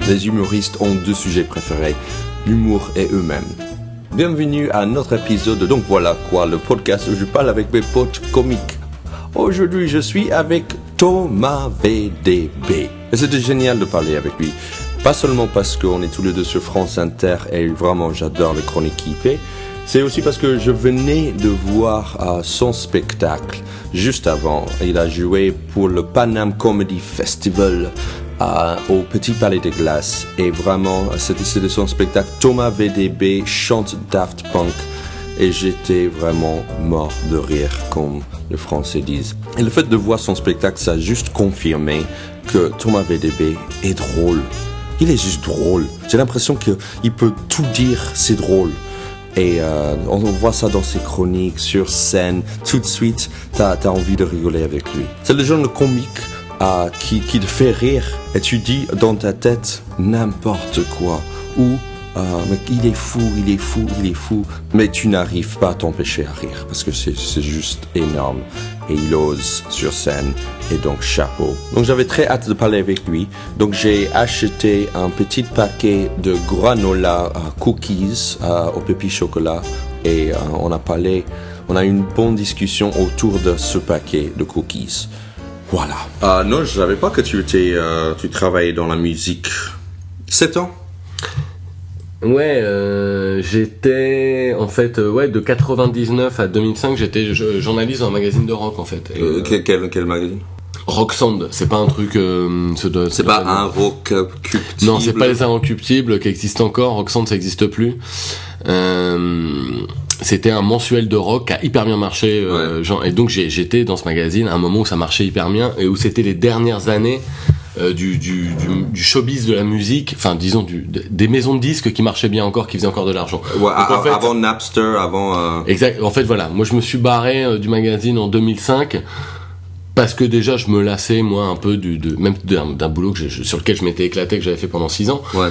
les humoristes ont deux sujets préférés, l'humour et eux-mêmes. Bienvenue à notre épisode de Donc Voilà Quoi, le podcast où je parle avec mes potes comiques. Aujourd'hui, je suis avec Thomas VDB. Et c'était génial de parler avec lui. Pas seulement parce qu'on est tous les deux sur France Inter et vraiment j'adore les chroniques qu'il fait, c'est aussi parce que je venais de voir son spectacle juste avant. Il a joué pour le Paname Comedy Festival au Petit Palais des Glaces. Et vraiment, c'était son spectacle. Thomas VDB chante Daft Punk. Et j'étais vraiment mort de rire, comme les Français disent. Et le fait de voir son spectacle, ça a juste confirmé que Thomas VDB est drôle. Il est juste drôle. J'ai l'impression qu'il peut tout dire, c'est drôle. Et on voit ça dans ses chroniques, sur scène. Tout de suite, t'as envie de rigoler avec lui. C'est le genre de comique qui te fait rire. Et tu dis dans ta tête n'importe quoi. Ou mais il est fou. Mais tu n'arrives pas à t'empêcher à rire. Parce que c'est juste énorme. Et il ose sur scène. Et donc, chapeau. Donc, j'avais très hâte de parler avec lui. Donc, j'ai acheté un petit paquet de granola cookies au pépi chocolat. Et on a eu une bonne discussion autour de ce paquet de cookies. Voilà. Non, je savais pas que tu travaillais dans la musique. 7 ans? Ouais, j'étais en fait de 99 à 2005, j'étais journaliste dans un magazine de rock en fait. Quel magazine? Rocksound, c'est pas un truc c'est pas un rock cuptible. Non, c'est pas les inrecuptibles qui existent encore, Rocksound ça existe plus. C'était un mensuel de rock qui a hyper bien marché et donc j'étais dans ce magazine à un moment où ça marchait hyper bien et où c'était les dernières années du showbiz de la musique, enfin disons des maisons de disques qui marchaient bien encore, qui faisaient encore de l'argent. Ouais, avant Napster, avant. Exact. En fait, voilà, moi je me suis barré du magazine en 2005 parce que déjà je me lassais moi un peu même d'un boulot sur lequel je m'étais éclaté, que j'avais fait pendant 6 ans. Ouais.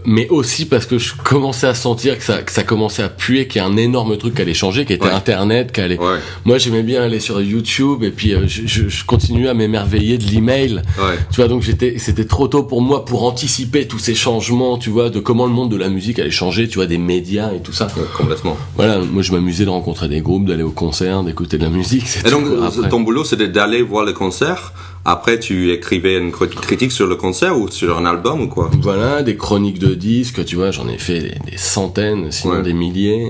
Mais aussi parce que je commençais à sentir que ça commençait à puer, qu'il y a un énorme truc qui allait changer, qui était Internet, qui allait. Ouais. Moi j'aimais bien aller sur YouTube et puis je continuais à m'émerveiller de l'email. Ouais. Tu vois, donc c'était trop tôt pour moi pour anticiper tous ces changements, tu vois, de comment le monde de la musique allait changer, tu vois, des médias et tout ça. Ouais, complètement. Voilà, moi je m'amusais de rencontrer des groupes, d'aller au concert, d'écouter de la musique. Et donc ton boulot c'était d'aller voir le concert. Après, tu écrivais une critique sur le concert ou sur un album ou quoi? Voilà, des chroniques de disques, tu vois, j'en ai fait des centaines, sinon des milliers.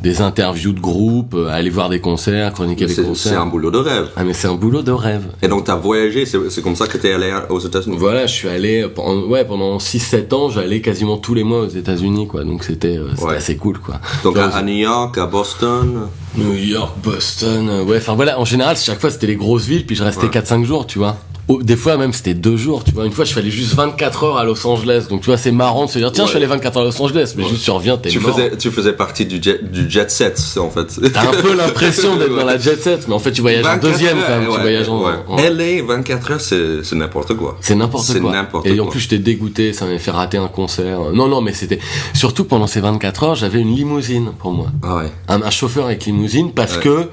Des interviews de groupes, aller voir des concerts, chroniquer des concerts. C'est un boulot de rêve. Ah mais c'est un boulot de rêve. Et donc t'as voyagé, c'est comme ça que t'es allé aux États-Unis? Voilà, je suis allé pendant 6-7 ans, j'allais quasiment tous les mois aux États-Unis quoi. Donc c'était assez cool quoi. Donc à New York, à Boston. New York, Boston, enfin voilà, en général, chaque fois c'était les grosses villes puis je restais 4-5 jours, tu vois. Des fois même c'était 2 jours, tu vois. Une fois je suis allé juste 24 heures à Los Angeles, donc tu vois c'est marrant de se dire tiens je suis allé 24 heures à Los Angeles, mais juste tu reviens t'es mort. Tu faisais partie du jet set en fait. T'as un peu l'impression d'être dans la jet set, mais en fait tu voyages en deuxième quand même, tu voyages en LA 24 heures c'est n'importe quoi. C'est n'importe quoi. Et en plus j'étais dégoûté, ça m'avait fait rater un concert. Non mais c'était surtout pendant ces 24 heures j'avais une limousine pour moi. Ah ouais. Un chauffeur avec limousine parce que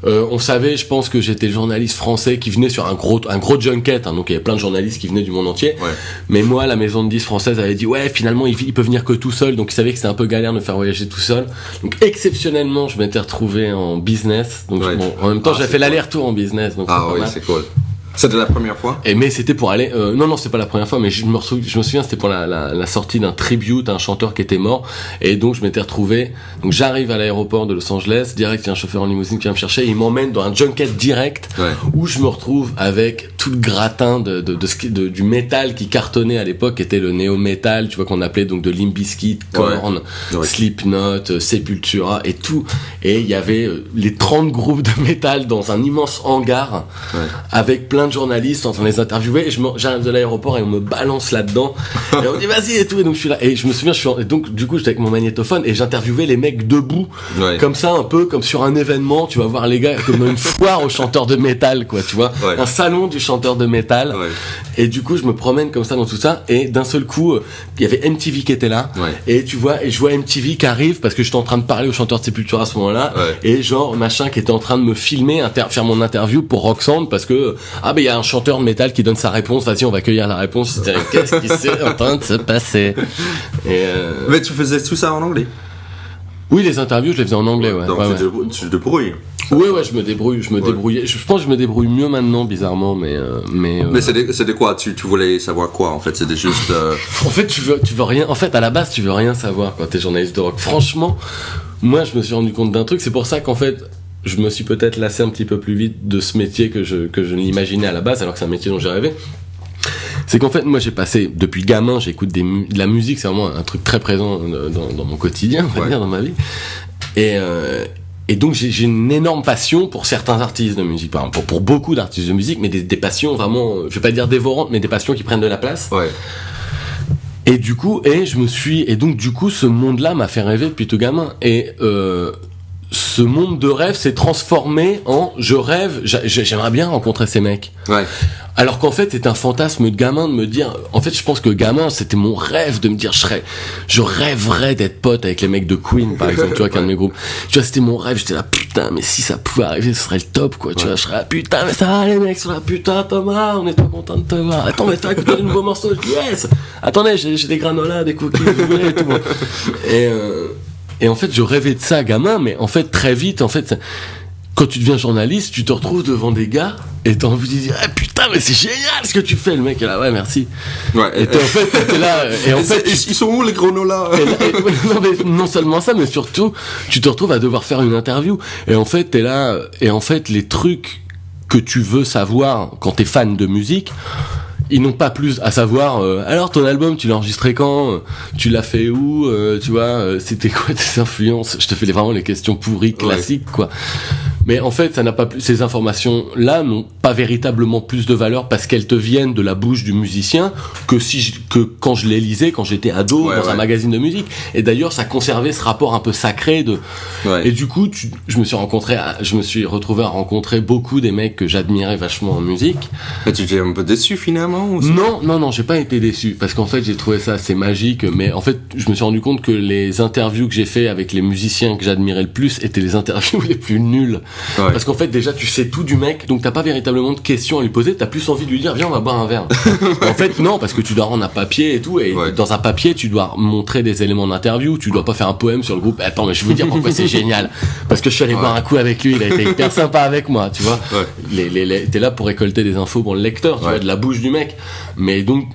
on savait, je pense que j'étais le journaliste français qui venait sur un gros junket, hein, donc il y avait plein de journalistes qui venaient du monde entier. Ouais. Mais moi, la maison de disques française avait dit finalement il peut venir que tout seul, donc ils savaient que c'était un peu galère de me faire voyager tout seul. Donc exceptionnellement, je m'étais retrouvé en business. Donc en même temps, j'ai fait l'aller-retour en business. Donc c'est cool. C'était la première fois? Mais c'était pour aller non c'est pas la première fois, mais je me souviens c'était pour la sortie d'un tribute à un chanteur qui était mort, et donc je m'étais retrouvé, donc j'arrive à l'aéroport de Los Angeles direct, il y a un chauffeur en limousine qui vient me chercher, et il m'emmène dans un junket direct où je me retrouve avec tout le gratin du métal qui cartonnait à l'époque, qui était le néo-métal, tu vois, qu'on appelait donc de Limp Bizkit, Korn, Slipknot, Sepultura et tout, et il y avait les 30 groupes de métal dans un immense hangar avec plein de journalistes en train de les interviewer, et j'arrive de l'aéroport et on me balance là-dedans et on me dit vas-y et tout, et donc je suis là et je me souviens et donc du coup j'étais avec mon magnétophone et j'interviewais les mecs debout comme ça, un peu comme sur un événement, tu vas voir les gars comme une foire aux chanteurs de métal quoi, tu vois, un salon du chanteur de métal, et du coup je me promène comme ça dans tout ça, et d'un seul coup il y avait MTV qui était là, et tu vois, et je vois MTV qui arrive parce que j'étais en train de parler au chanteur de Sepultura à ce moment-là, et genre machin qui était en train de me filmer, faire mon interview pour Rocksound, parce que il y a un chanteur de métal qui donne sa réponse, vas-y, on va accueillir la réponse. Qu'est-ce qui s'est en train de se passer? Mais tu faisais tout ça en anglais? Oui, les interviews, je les faisais en anglais, ouais. Donc tu te débrouilles. Ouais, je me débrouillais. Je pense que je me débrouille mieux maintenant, bizarrement, mais c'était quoi? Tu voulais savoir quoi, en fait? C'était juste... En fait, tu veux rien... En fait, à la base, tu veux rien savoir quand t'es journaliste de rock. Franchement, moi, je me suis rendu compte d'un truc. C'est pour ça qu'en fait, je me suis peut-être lassé un petit peu plus vite de ce métier que je l'imaginais à la base, alors que c'est un métier dont j'ai rêvé. C'est qu'en fait, moi, j'ai passé, depuis gamin, j'écoute de la musique, c'est vraiment un truc très présent dans mon quotidien, on va dire, dans ma vie. Et donc, j'ai une énorme passion pour certains artistes de musique, par exemple, pour beaucoup d'artistes de musique, mais des passions vraiment, je vais pas dire dévorantes, mais des passions qui prennent de la place. Ouais. Et du coup, ce monde-là m'a fait rêver depuis tout gamin. Et, ce monde de rêve s'est transformé en je rêve, j'aimerais bien rencontrer ces mecs. Ouais. Alors qu'en fait, c'est un fantasme de gamin de me dire, en fait, je pense que gamin, c'était mon rêve de me dire, je rêverais d'être pote avec les mecs de Queen, par exemple, tu vois, qu'un de mes groupes. Tu vois, c'était mon rêve, j'étais là, putain, mais si ça pouvait arriver, ce serait le top, quoi, tu vois, je serais là, putain, mais ça va, les mecs sont là, putain, Thomas, on est trop content de te voir. Attends, mais t'as écouté de nouveaux morceaux, yes! Attendez, j'ai des granolas, des cookies, et tout. Et en fait, je rêvais de ça, gamin, mais en fait, très vite, en fait, quand tu deviens journaliste, tu te retrouves devant des gars et t'as envie de dire, ah, putain, mais c'est génial ce que tu fais. Le mec est là, ouais, merci. Ouais. Et en fait, t'es là, et en fait, ils sont où les granolas? Non, mais non seulement ça, mais surtout, tu te retrouves à devoir faire une interview. Et en fait, t'es là, et en fait, les trucs que tu veux savoir quand t'es fan de musique, ils n'ont pas plus à savoir, alors ton album, tu l'as enregistré quand, tu l'as fait où, tu vois, c'était quoi tes influences? Je te fais vraiment les questions pourries, classiques, quoi. Mais en fait, ça n'a pas plus, ces informations-là n'ont pas véritablement plus de valeur parce qu'elles te viennent de la bouche du musicien que quand je les lisais, quand j'étais ado, dans un magazine de musique. Et d'ailleurs, ça conservait ce rapport un peu sacré de, et du coup, je me suis retrouvé à rencontrer beaucoup des mecs que j'admirais vachement en musique. Mais tu étais un peu déçu finalement aussi? Non, j'ai pas été déçu parce qu'en fait, j'ai trouvé ça assez magique, mais en fait, je me suis rendu compte que les interviews que j'ai fait avec les musiciens que j'admirais le plus étaient les interviews les plus nulles. Ouais. Parce qu'en fait, déjà, tu sais tout du mec, donc t'as pas véritablement de questions à lui poser, t'as plus envie de lui dire, viens, on va boire un verre. En fait, non, parce que tu dois rendre un papier et tout, et dans un papier, tu dois montrer des éléments d'interview, tu dois pas faire un poème sur le groupe. Attends, mais je vais vous dire pourquoi c'est génial. Parce que je suis allé boire un coup avec lui, il a été hyper sympa avec moi, tu vois. T'es là pour récolter des infos pour le lecteur, tu vois, de la bouche du mec. Mais donc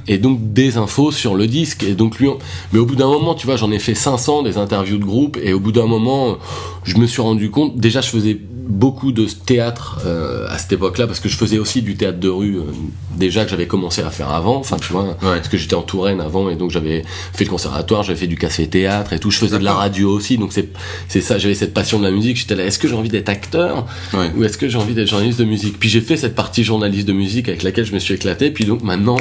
des infos sur le disque, et donc lui, mais au bout d'un moment, tu vois, j'en ai fait 500 des interviews de groupe, et au bout d'un moment, je me suis rendu compte, déjà, je faisais beaucoup de théâtre à cette époque-là parce que je faisais aussi du théâtre de rue déjà que j'avais commencé à faire avant, enfin tu vois, parce que j'étais en Touraine avant et donc j'avais fait le conservatoire, j'avais fait du café-théâtre et tout, je faisais de la radio aussi, donc c'est ça, j'avais cette passion de la musique, j'étais là, est-ce que j'ai envie d'être acteur ou est-ce que j'ai envie d'être journaliste de musique? Puis j'ai fait cette partie journaliste de musique avec laquelle je me suis éclaté, puis donc maintenant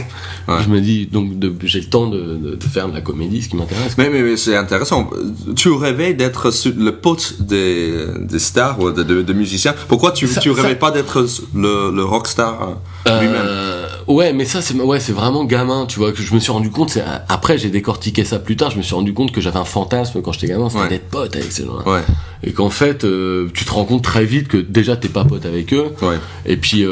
je me dis, donc j'ai le temps de faire de la comédie, ce qui m'intéresse. Mais c'est intéressant, tu rêvais d'être le pote des stars ou de musiciens. Pourquoi tu rêvais pas d'être le rockstar lui-même? Ouais, mais ça c'est vraiment gamin, tu vois, que je me suis rendu compte, après j'ai décortiqué ça plus tard, je me suis rendu compte que j'avais un fantasme quand j'étais gamin, c'était d'être pote avec ces gens-là. Ouais. Et qu'en fait, tu te rends compte très vite que déjà t'es pas pote avec eux. Ouais. Et puis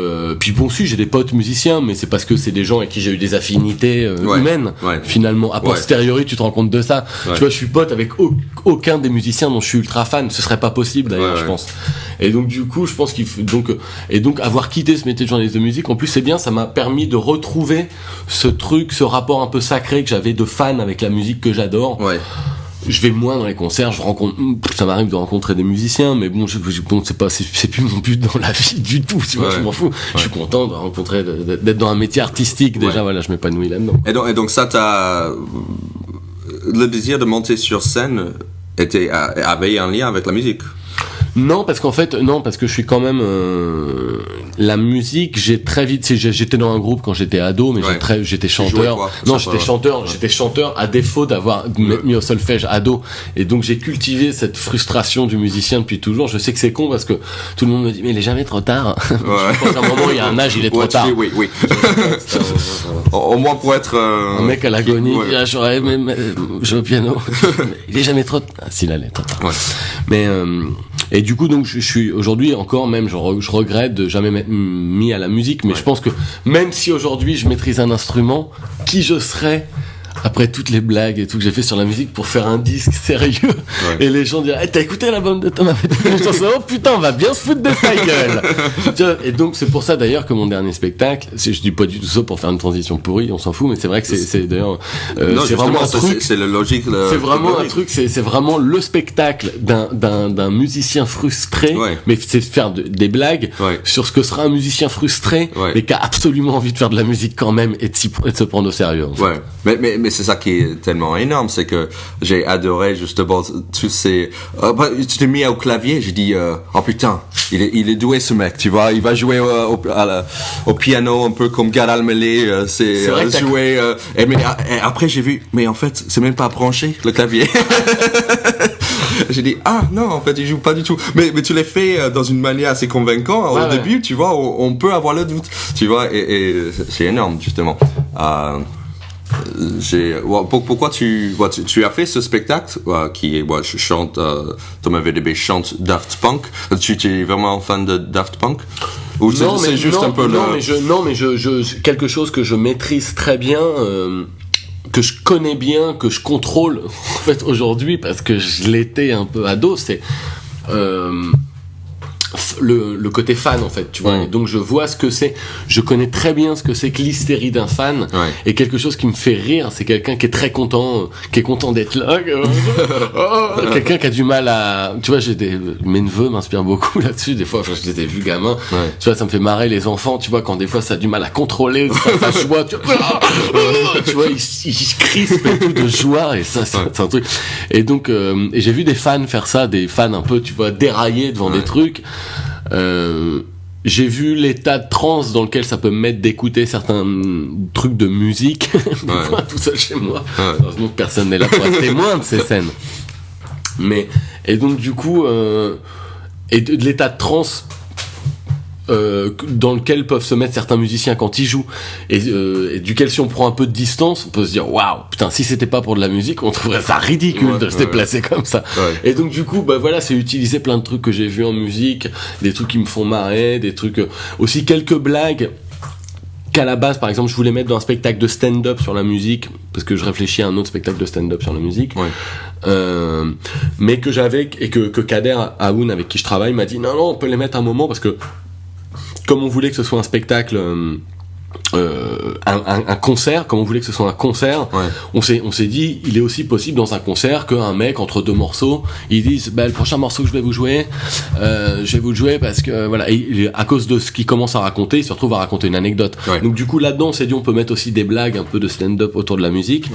bon, si j'ai des potes musiciens, mais c'est parce que c'est des gens avec qui j'ai eu des affinités humaines. Ouais. Finalement, a posteriori, tu te rends compte de ça. Ouais. Tu vois, je suis pote avec aucun des musiciens dont je suis ultra fan. Ce serait pas possible d'ailleurs, je pense. Et donc du coup, je pense qu'il faut donc avoir quitté ce métier de journaliste de musique. En plus, c'est bien, ça m'a permis de retrouver ce truc, ce rapport un peu sacré que j'avais de fan avec la musique que j'adore. Ouais. Je vais moins dans les concerts, ça m'arrive de rencontrer des musiciens, mais bon, c'est plus mon but dans la vie du tout, tu vois, je m'en fous. Ouais. Je suis content de rencontrer, d'être dans un métier artistique, déjà, voilà, je m'épanouis là-dedans. Et donc ça le désir de monter sur scène avait un lien avec la musique? Non, parce que je suis quand même la musique, j'ai très vite, j'étais dans un groupe quand j'étais ado, mais j'étais chanteur. J'étais chanteur à défaut d'avoir mis au solfège ado, et donc j'ai cultivé cette frustration du musicien depuis toujours. Je sais que c'est con parce que tout le monde me dit mais il est jamais trop tard. Je pense qu'à un moment il y a un âge, il est trop tard. Oui. Au moins pour être un mec à l'agonie, j'aurais aimé jouer au piano. Il est jamais trop tard. S'il allait trop tard. Mais Et du coup, donc, je suis aujourd'hui encore même, je regrette de jamais m'être mis à la musique, mais je pense que même si aujourd'hui je maîtrise un instrument, qui je serais après toutes les blagues et tout que j'ai fait sur la musique pour faire un disque sérieux, et les gens diraient, hey, t'as écouté l'album de Thomas Pétain? Oh putain, on va bien se foutre de sa gueule. Tu vois, et donc c'est pour ça d'ailleurs que mon dernier spectacle, je dis pas du tout ça pour faire une transition pourrie, on s'en fout, mais c'est vrai que c'est d'ailleurs c'est vraiment un truc, c'est la logique, c'est vraiment un truc, c'est vraiment le spectacle d'un musicien frustré, mais c'est de faire des blagues sur ce que sera un musicien frustré, mais qui a absolument envie de faire de la musique quand même et de se prendre au sérieux, en fait. Mais c'est ça qui est tellement énorme, c'est que j'ai adoré justement tous ces... tu t'es mis au clavier, j'ai dit oh putain, il est doué ce mec, tu vois, il va jouer au piano un peu comme Gad Elmaleh, c'est jouer et après j'ai vu, mais en fait c'est même pas branché le clavier. J'ai dit non, en fait il joue pas du tout, mais tu l'as fait dans une manière assez convaincante au début, tu vois, on peut avoir le doute, tu vois, et c'est énorme justement. Pourquoi tu as fait ce spectacle qui est je chante Thomas VDB chante Daft Punk. Tu es vraiment fan de Daft Punk ou c'est juste un peu quelque chose que je maîtrise très bien, que je connais bien, que je contrôle en fait aujourd'hui parce que je l'étais un peu ado, c'est le côté fan en fait, tu vois. Et donc je vois ce que c'est, je connais très bien ce que c'est que l'hystérie d'un fan, et quelque chose qui me fait rire, c'est quelqu'un qui est très content, qui est content d'être là, quelqu'un qui a du mal à, tu vois, mes neveux m'inspirent beaucoup là-dessus, des fois, je les ai vus gamins, tu vois, ça me fait marrer les enfants, tu vois, quand des fois ça a du mal à contrôler sa joie, tu vois, ils crispent et tout de joie, et ça c'est un truc. Et donc et j'ai vu des fans faire ça, des fans un peu, tu vois, dérailler devant des trucs. J'ai vu l'état de transe dans lequel ça peut me mettre d'écouter certains trucs de musique, tout seul chez moi. Heureusement que personne n'est là pour être témoin de ces scènes. Mais et donc du coup, et de l'état de transe dans lequel peuvent se mettre certains musiciens quand ils jouent, et duquel si on prend un peu de distance, on peut se dire waouh, putain, si c'était pas pour de la musique, on trouverait ça ridicule de se déplacer comme ça. Et donc du coup, voilà, c'est utiliser plein de trucs que j'ai vus en musique, des trucs qui me font marrer, des trucs aussi quelques blagues qu'à la base, par exemple, je voulais mettre dans un spectacle de stand-up sur la musique, parce que je réfléchis à un autre spectacle de stand-up sur la musique, mais que j'avais, et que Kader Aoun, avec qui je travaille, m'a dit non, on peut les mettre un moment, parce que comme on voulait que ce soit un spectacle, un concert, comme on voulait que ce soit un concert, on s'est dit, il est aussi possible dans un concert qu'un mec entre deux morceaux, il dise le prochain morceau que je vais vous jouer, je vais vous le jouer parce que voilà, et à cause de ce qu'il commence à raconter, il se retrouve à raconter une anecdote. Donc du coup là-dedans, on s'est dit, on peut mettre aussi des blagues, un peu de stand-up autour de la musique,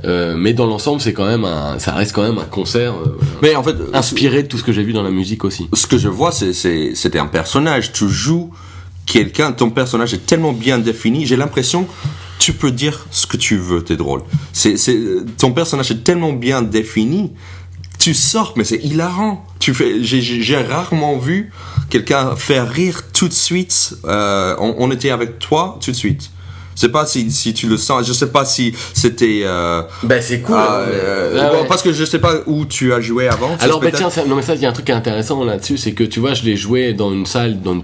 mais dans l'ensemble, c'est quand même ça reste quand même un concert, mais en fait, inspiré de tout ce que j'ai vu dans la musique aussi. Ce que je vois, c'était un personnage, tu joues quelqu'un, ton personnage est tellement bien défini, j'ai l'impression tu peux dire ce que tu veux, t'es drôle. Ton personnage est tellement bien défini, tu sors, mais c'est hilarant. J'ai rarement vu quelqu'un faire rire tout de suite. On était avec toi tout de suite. Je sais pas si tu le sens, je sais pas si c'était c'est cool. Parce que je sais pas où tu as joué avant. Alors tiens, mais ça il y a un truc qui est intéressant là-dessus, c'est que tu vois, je l'ai joué dans une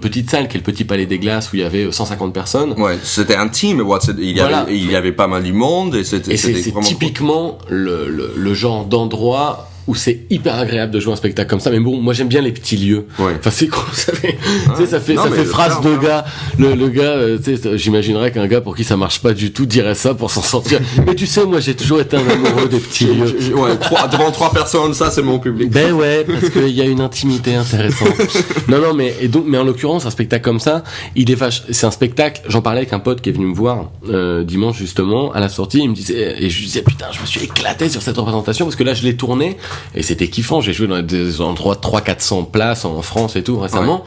petite salle qui est le Petit Palais des Glaces, où il y avait 150 personnes. C'était intime, il y avait pas mal du monde, et c'était vraiment typiquement le genre d'endroit où c'est hyper agréable de jouer un spectacle comme ça. Mais bon, moi j'aime bien les petits lieux. Enfin c'est cool, ça fait phrase de gars. Le gars, tu sais, j'imaginerais qu'un gars pour qui ça marche pas du tout dirait ça pour s'en sortir. Mais tu sais, moi j'ai toujours été un amoureux des petits lieux. Devant 3 personnes, ça c'est mon public. Parce qu'il y a une intimité intéressante. Non, mais en l'occurrence, un spectacle comme ça, c'est un spectacle. J'en parlais avec un pote qui est venu me voir dimanche justement à la sortie. Il me disait, et je lui disais putain, je me suis éclaté sur cette représentation parce que là je l'ai tourné. Et c'était kiffant, j'ai joué dans des endroits de 300-400 places en France et tout récemment.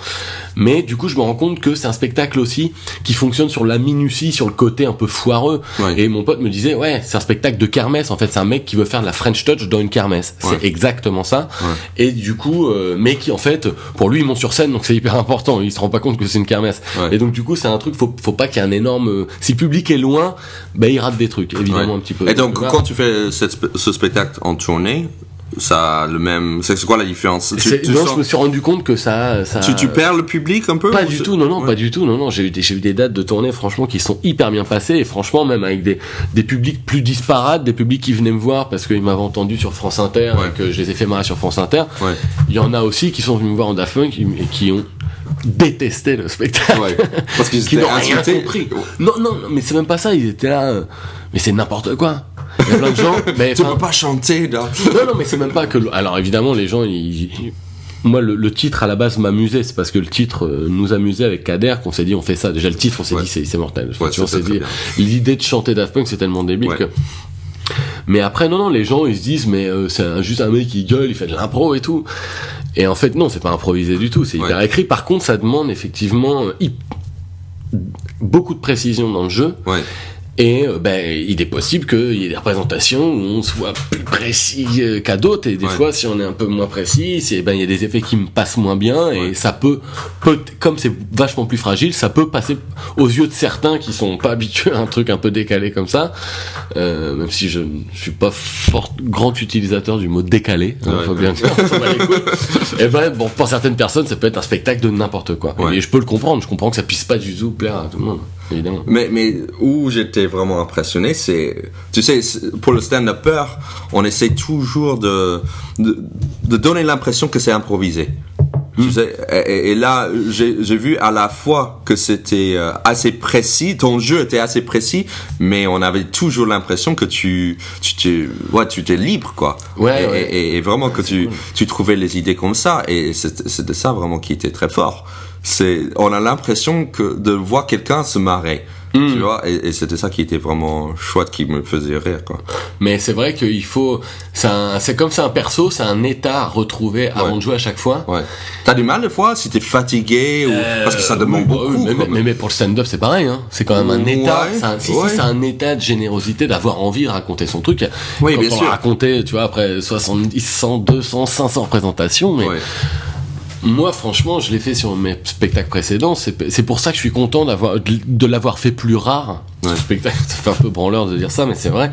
Mais du coup, je me rends compte que c'est un spectacle aussi qui fonctionne sur la minutie, sur le côté un peu foireux. Et mon pote me disait, c'est un spectacle de kermesse. En fait, c'est un mec qui veut faire de la French Touch dans une kermesse. C'est exactement ça. Et du coup, mais qui en fait, pour lui, il monte sur scène, donc c'est hyper important. Il se rend pas compte que c'est une kermesse. Et donc du coup, c'est un truc, faut pas qu'il y ait un énorme... Si le public est loin, il rate des trucs, évidemment, un petit peu. Et donc, quand tu fais ce spectacle en tournée, ça a le même. C'est quoi la différence? Je me suis rendu compte que ça. Tu perds le public un peu? Pas du tout, non, pas du tout, non. J'ai eu des dates de tournée, franchement, qui sont hyper bien passées, et franchement, même avec des publics plus disparates, des publics qui venaient me voir parce qu'ils m'avaient entendu sur France Inter, et que je les ai fait marrer sur France Inter. Ouais. Il y en a aussi qui sont venus me voir en Daft Punk et qui ont détesté le spectacle. Ouais. Parce qu'ils étaient rien compris. Non, mais c'est même pas ça, ils étaient là, mais c'est n'importe quoi. Il y a plein de gens, mais tu peux pas chanter là. Non, mais c'est même pas que. Alors évidemment, les gens, moi, le titre à la base m'amusait, c'est parce que le titre nous amusait avec Kader qu'on s'est dit on fait ça. Déjà le titre, on s'est dit c'est mortel. Ouais, on s'est dit l'idée de chanter Daft Punk c'est tellement débile que. Mais après non, les gens ils se disent mais c'est juste un mec qui gueule, il fait de l'impro et tout. Et en fait non, c'est pas improvisé du tout, c'est hyper écrit. Par contre, ça demande effectivement beaucoup de précision dans le jeu. Ouais. Et il est possible qu'il y ait des représentations où on soit plus précis qu'à d'autres, et des fois si on est un peu moins précis, il y a des effets qui me passent moins bien, et ça peut comme c'est vachement plus fragile, ça peut passer aux yeux de certains qui sont pas habitués à un truc un peu décalé comme ça, même si je suis pas grand utilisateur du mot décalé, faut bien dire, et pour certaines personnes ça peut être un spectacle de n'importe quoi, et je peux le comprendre, je comprends que ça puisse pas du tout plaire à tout le monde. Évidemment. Mais où j'étais vraiment impressionné, c'est, tu sais, pour le stand-upper, on essaie toujours de donner l'impression que c'est improvisé. Tu sais, et là, j'ai vu à la fois que c'était assez précis, ton jeu était assez précis, mais on avait toujours l'impression que tu étais libre, quoi. Et vraiment que tu trouvais les idées comme ça, et c'était ça vraiment qui était très fort. On a l'impression de voir quelqu'un se marrer. Tu vois, et c'était ça qui était vraiment chouette, qui me faisait rire, quoi. Mais c'est vrai qu'il faut, c'est comme c'est un perso, c'est un état à retrouver avant de jouer à chaque fois. Ouais. T'as du mal des fois si t'es fatigué ou parce que ça demande beaucoup. Mais pour le stand-up c'est pareil, hein. C'est quand même un état. C'est un état de générosité, d'avoir envie de raconter son truc. Oui, quand bien sûr. Raconter, tu vois, après 70, 100, 200, 500 représentations, mais. Ouais. Moi, franchement, je l'ai fait sur mes spectacles précédents. C'est pour ça que je suis content de l'avoir fait plus rare. Ce spectacle, ça fait un peu branleur de dire ça, mais c'est vrai.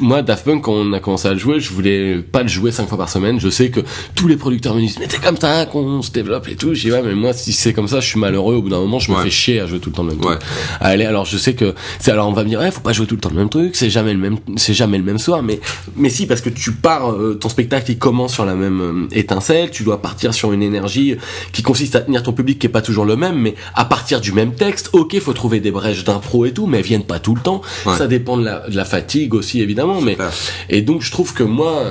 Moi, Daft Punk, quand on a commencé à le jouer, je voulais pas le jouer 5 fois par semaine. Je sais que tous les producteurs me disent, mais c'est comme ça qu'on se développe et tout. Je dis, ouais, mais moi, si c'est comme ça, je suis malheureux. Au bout d'un moment, je me fais chier à jouer tout le temps le même truc. Allez, alors je sais que alors on va me dire, faut pas jouer tout le temps le même truc. C'est jamais le même soir. Mais si, parce que tu pars, ton spectacle, il commence sur la même étincelle. Tu dois partir sur une énergie qui consiste à tenir ton public qui est pas toujours le même, mais à partir du même texte. Ok, faut trouver des brèches d'impro et tout, mais elles viennent pas tout le temps. Ça dépend de la fatigue aussi, évidemment. Et donc je trouve que moi,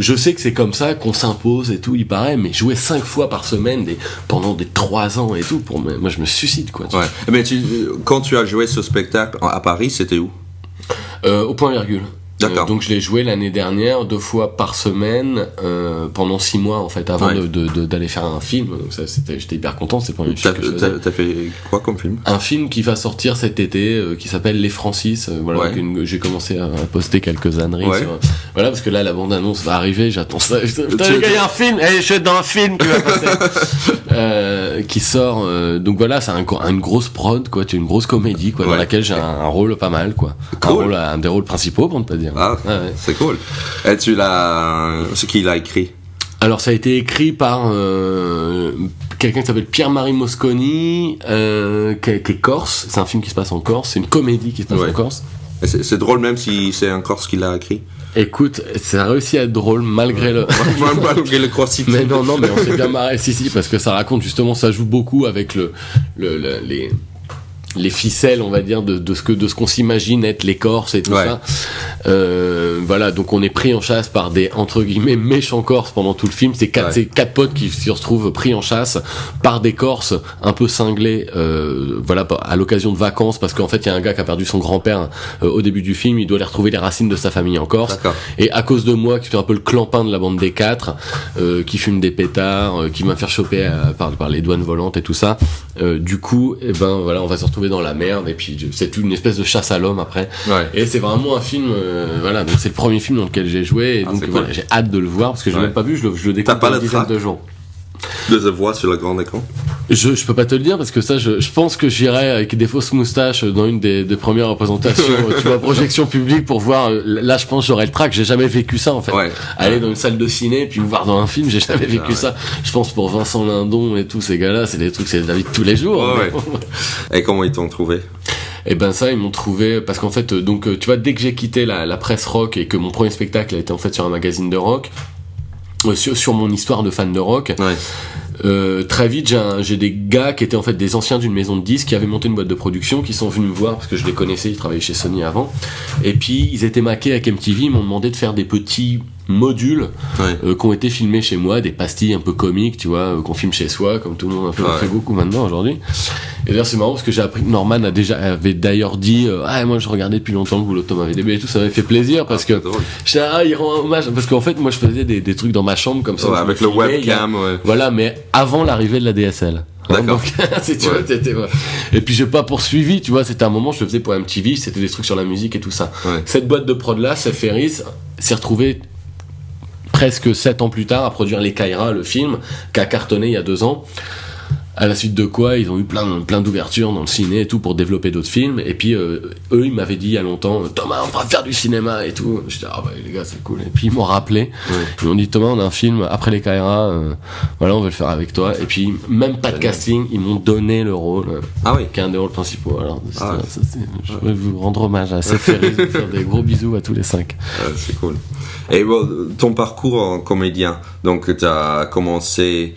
je sais que c'est comme ça qu'on s'impose et tout, il paraît, mais jouer 5 fois par semaine pendant des 3 ans et tout, moi je me suicide, quoi. Mais quand tu as joué ce spectacle à Paris, c'était où? Au Point Virgule. Donc je l'ai joué l'année dernière 2 fois par semaine pendant 6 mois en fait avant d'aller faire un film. Donc ça, j'étais hyper content, c'est le premier film que je faisais. T'as fait quoi comme film? Un film qui va sortir cet été qui s'appelle Les Francis. J'ai commencé à poster quelques âneries sur, parce que là la bande annonce va arriver, j'attends ça. Putain, il y a un film, je suis dans un film qui va passer qui sort. Donc voilà, c'est une grosse prod, quoi, une grosse comédie, quoi, dans laquelle j'ai un rôle pas mal, quoi. Cool. Un des rôles principaux, pour ne pas dire. C'est cool. Et c'est qui l'a écrit? Alors ça a été écrit par quelqu'un qui s'appelle Pierre-Marie Mosconi, qui est corse. C'est un film qui se passe en Corse, c'est une comédie qui se passe en Corse. Et c'est drôle même si c'est un Corse qui l'a écrit. Écoute, ça a réussi à être drôle malgré le crossing. Mais non, mais on s'est bien marré, si, parce que ça raconte justement, ça joue beaucoup avec les ficelles, on va dire, de ce qu'on s'imagine être les Corses et tout ça. Donc on est pris en chasse par des, entre guillemets, méchants Corses pendant tout le film. C'est 4 potes qui se retrouvent pris en chasse par des Corses un peu cinglés, à l'occasion de vacances, parce qu'en fait il y a un gars qui a perdu son grand-père au début du film, il doit aller retrouver les racines de sa famille en Corse. Et à cause de moi, qui suis un peu le clampin de la bande des 4, qui fume des pétards, qui m'a fait choper par les douanes volantes et tout ça, du coup, on va se retrouver dans la merde, et puis c'est une espèce de chasse à l'homme après. Et c'est vraiment un film, donc c'est le premier film dans lequel j'ai joué, et donc cool. J'ai hâte de le voir, parce que je l'ai même pas vu, je le découvre dans une dizaine de jours. De le voir sur le grand écran. Je peux pas te le dire parce que ça, je pense que j'irai avec des fausses moustaches dans une des premières représentations, tu vois, projection publique pour voir. Là, je pense j'aurais le trac. J'ai jamais vécu ça en fait. Ouais. Aller dans une salle de ciné puis me voir dans un film, j'ai jamais vécu ça. Je pense pour Vincent Lindon et tous ces gars-là, c'est des trucs, c'est la vie de tous les jours. Ouais. Et comment ils t'ont trouvé? Et ben ça, ils m'ont trouvé parce qu'en fait, donc tu vois, dès que j'ai quitté la presse rock et que mon premier spectacle a été en fait sur un magazine de rock, sur mon histoire de fan de rock. Ouais. Très vite j'ai des gars qui étaient en fait des anciens d'une maison de disques qui avaient monté une boîte de production qui sont venus me voir parce que je les connaissais, ils travaillaient chez Sony avant et puis ils étaient maqués avec MTV, ils m'ont demandé de faire des petits modules qui ont été filmés chez moi, des pastilles un peu comiques, tu vois, qu'on filme chez soi comme tout le monde un peu fait beaucoup maintenant aujourd'hui. Et d'ailleurs c'est marrant parce que j'ai appris que Norman avait d'ailleurs dit moi je regardais depuis longtemps le boulot de Thomas VDB et tout, ça m'avait fait plaisir parce que il rend hommage parce qu'en fait moi je faisais des trucs dans ma chambre comme ça avec le webcam voilà, mais avant l'arrivée de la DSL. D'accord. Donc, tu vois, et puis j'ai pas poursuivi, tu vois, c'était un moment, je le faisais pour MTV, c'était des trucs sur la musique et tout ça. Ouais. Cette boîte de prod là, Seth Ferris, s'est retrouvée presque 7 ans plus tard à produire Les Kaira, le film, qui a cartonné il y a 2 ans. À la suite de quoi, ils ont eu plein d'ouvertures dans le ciné et tout pour développer d'autres films. Et puis eux, ils m'avaient dit il y a longtemps, Thomas, on va faire du cinéma et tout. J'étais les gars, c'est cool. Et puis ils m'ont rappelé, ils m'ont dit Thomas, on a un film après Les Kaira, voilà, on veut le faire avec toi. Et puis même pas de casting, ils m'ont donné le rôle, qui est un des rôles principaux. Alors je vais vous rendre hommage à Seth Ferris, vous faire des gros bisous à tous les 5. C'est cool. Et bon, ton parcours en comédien, donc t'as commencé.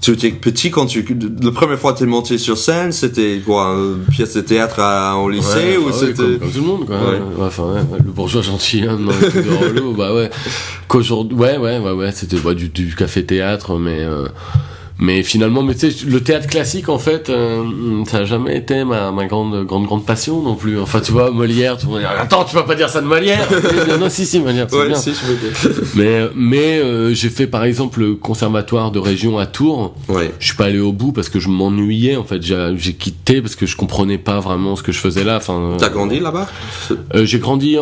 Tu étais petit quand la première fois que tu es monté sur scène, c'était quoi, une pièce de théâtre au lycée ou c'était comme tout le monde quoi. Le bourgeois gentilhomme dans le truc de relou, qu'aujourd'hui c'était du café théâtre mais finalement, tu sais, le théâtre classique, en fait, ça a jamais été ma grande passion non plus. Enfin, tu vois, Molière, tout le monde dit, attends, tu vas pas dire ça de Molière? Non, si, Molière, c'est bien. Si, je veux dire. Mais j'ai fait, par exemple, le conservatoire de région à Tours. Ouais. Je suis pas allé au bout parce que je m'ennuyais, en fait. J'ai quitté parce que je comprenais pas vraiment ce que je faisais là. Enfin, t'as grandi là-bas? J'ai grandi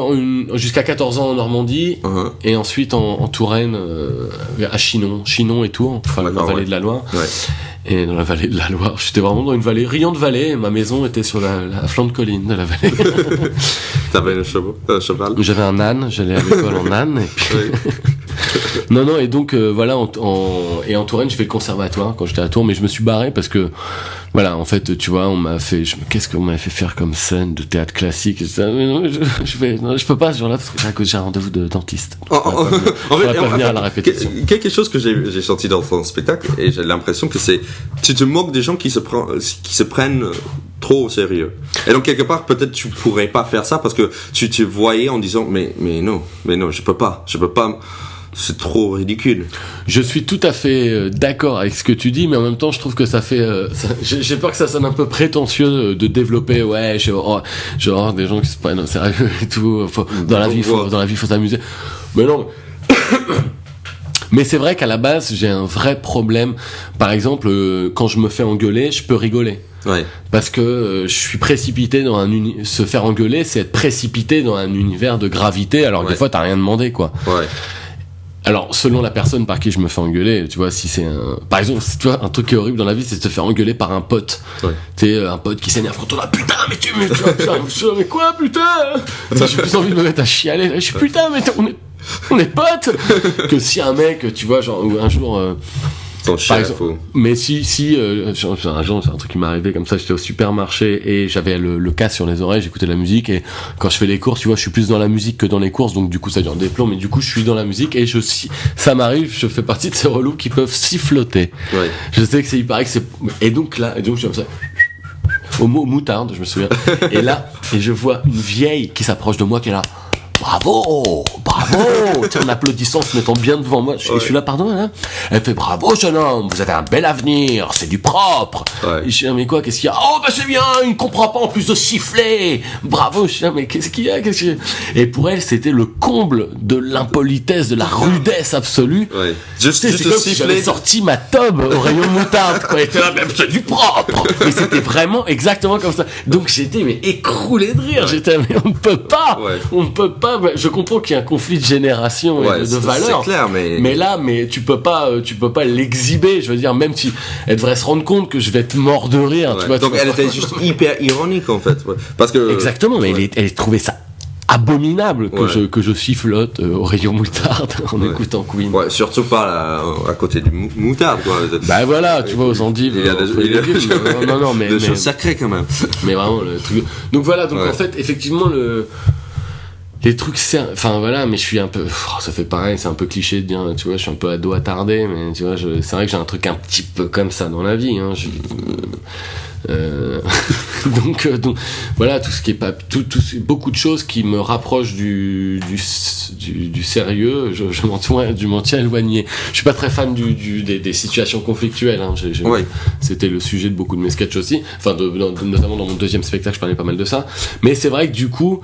jusqu'à 14 ans en Normandie, et ensuite en Touraine, à Chinon et Tours, enfin, la vallée de la Loire. Ouais. Et dans la vallée de la Loire, j'étais vraiment dans une vallée, riante vallée, et ma maison était sur la flanc de colline de la vallée. T'avais un cheval? J'avais un âne, j'allais à l'école en âne, et puis... non, et donc, voilà, en Touraine, j'ai fait le conservatoire quand j'étais à Tours, mais je me suis barré parce que, voilà, en fait, tu vois, qu'est-ce qu'on m'avait fait faire comme scène de théâtre classique? Je peux pas ce jour-là parce que j'ai un rendez-vous de dentiste. Je pourrais pas venir à la répétition. Quelque chose que j'ai senti dans ton spectacle, et j'ai l'impression que tu te moques des gens qui se prennent trop au sérieux. Et donc, quelque part, peut-être tu pourrais pas faire ça parce que tu te voyais en disant, mais non, je peux pas. C'est trop ridicule. Je suis tout à fait d'accord avec ce que tu dis, mais en même temps, je trouve que ça fait... j'ai peur que ça sonne un peu prétentieux de développer, genre des gens qui se prennent au sérieux et tout. Dans la vie, faut s'amuser. Mais non... Mais c'est vrai qu'à la base, j'ai un vrai problème. Par exemple, quand je me fais engueuler, je peux rigoler. Ouais. Parce que je suis précipité dans se faire engueuler, c'est être précipité dans un univers de gravité, alors que des fois, t'as rien demandé, quoi. Ouais. Alors, selon la personne par qui je me fais engueuler, tu vois, si c'est par exemple, tu vois, un truc qui est horrible dans la vie, c'est de se faire engueuler par un pote. Ouais. T'es un pote qui s'énerve quand on a putain, mais quoi, putain? J'ai plus envie de me mettre à chialer. Je suis putain, mais on est potes. Que si un mec, tu vois, genre, un jour, ton chef mais un jour, c'est un truc qui m'est arrivé comme ça, j'étais au supermarché et j'avais le casque sur les oreilles, j'écoutais la musique, et quand je fais les courses, tu vois, je suis plus dans la musique que dans les courses, donc du coup ça dure des plombs, mais du coup je suis dans la musique et ça m'arrive, je fais partie de ces relous qui peuvent siffloter. Ouais. Je sais que il paraît que c'est, et donc je suis comme ça, au mot moutarde, je me souviens, et je vois une vieille qui s'approche de moi qui est là. Bravo, en applaudissant, se mettant bien devant moi. Je suis là, pardon, hein. Elle fait bravo, jeune homme, vous avez un bel avenir, c'est du propre. Ouais. Je dis, mais quoi, qu'est-ce qu'il y a? Oh, c'est bien, il ne comprend pas en plus de siffler. Bravo, je dis, mais qu'est-ce qu'il y a? Et pour elle, c'était le comble de l'impolitesse, de la rudesse absolue. Ouais. C'est comme si j'avais sorti ma tobe au rayon de moutarde, quoi. Et là, même, c'est du propre. Et c'était vraiment exactement comme ça. Donc j'étais, écroulé de rire. J'étais, mais on ne peut pas. Je comprends qu'il y a un conflit conflit de génération et de valeurs. C'est clair, mais là, tu peux pas l'exhiber. Je veux dire, même si elle devrait se rendre compte que je vais être mort de rire. Ouais. Tu vois, donc elle était juste hyper ironique en fait, parce que exactement. Mais elle trouvait ça abominable que je sifflote au rayon moutarde en écoutant Queen. Ouais, surtout pas à côté du moutarde, quoi. Bah voilà, tu vois, aux endives. Il y a mais des choses sacrées quand même. Mais vraiment, le truc. Donc voilà, en fait, effectivement, les trucs, enfin voilà, mais je suis un peu, ça fait pareil, c'est un peu cliché de dire, tu vois, je suis un peu ado attardé, mais tu vois, c'est vrai que j'ai un truc un petit peu comme ça dans la vie, hein. Donc voilà, tout ce qui est pas beaucoup de choses qui me rapprochent du sérieux, je m'en tiens éloigné. Je suis pas très fan des situations conflictuelles, hein. C'était le sujet de beaucoup de mes sketchs aussi, enfin notamment dans mon deuxième spectacle je parlais pas mal de ça, mais c'est vrai que du coup,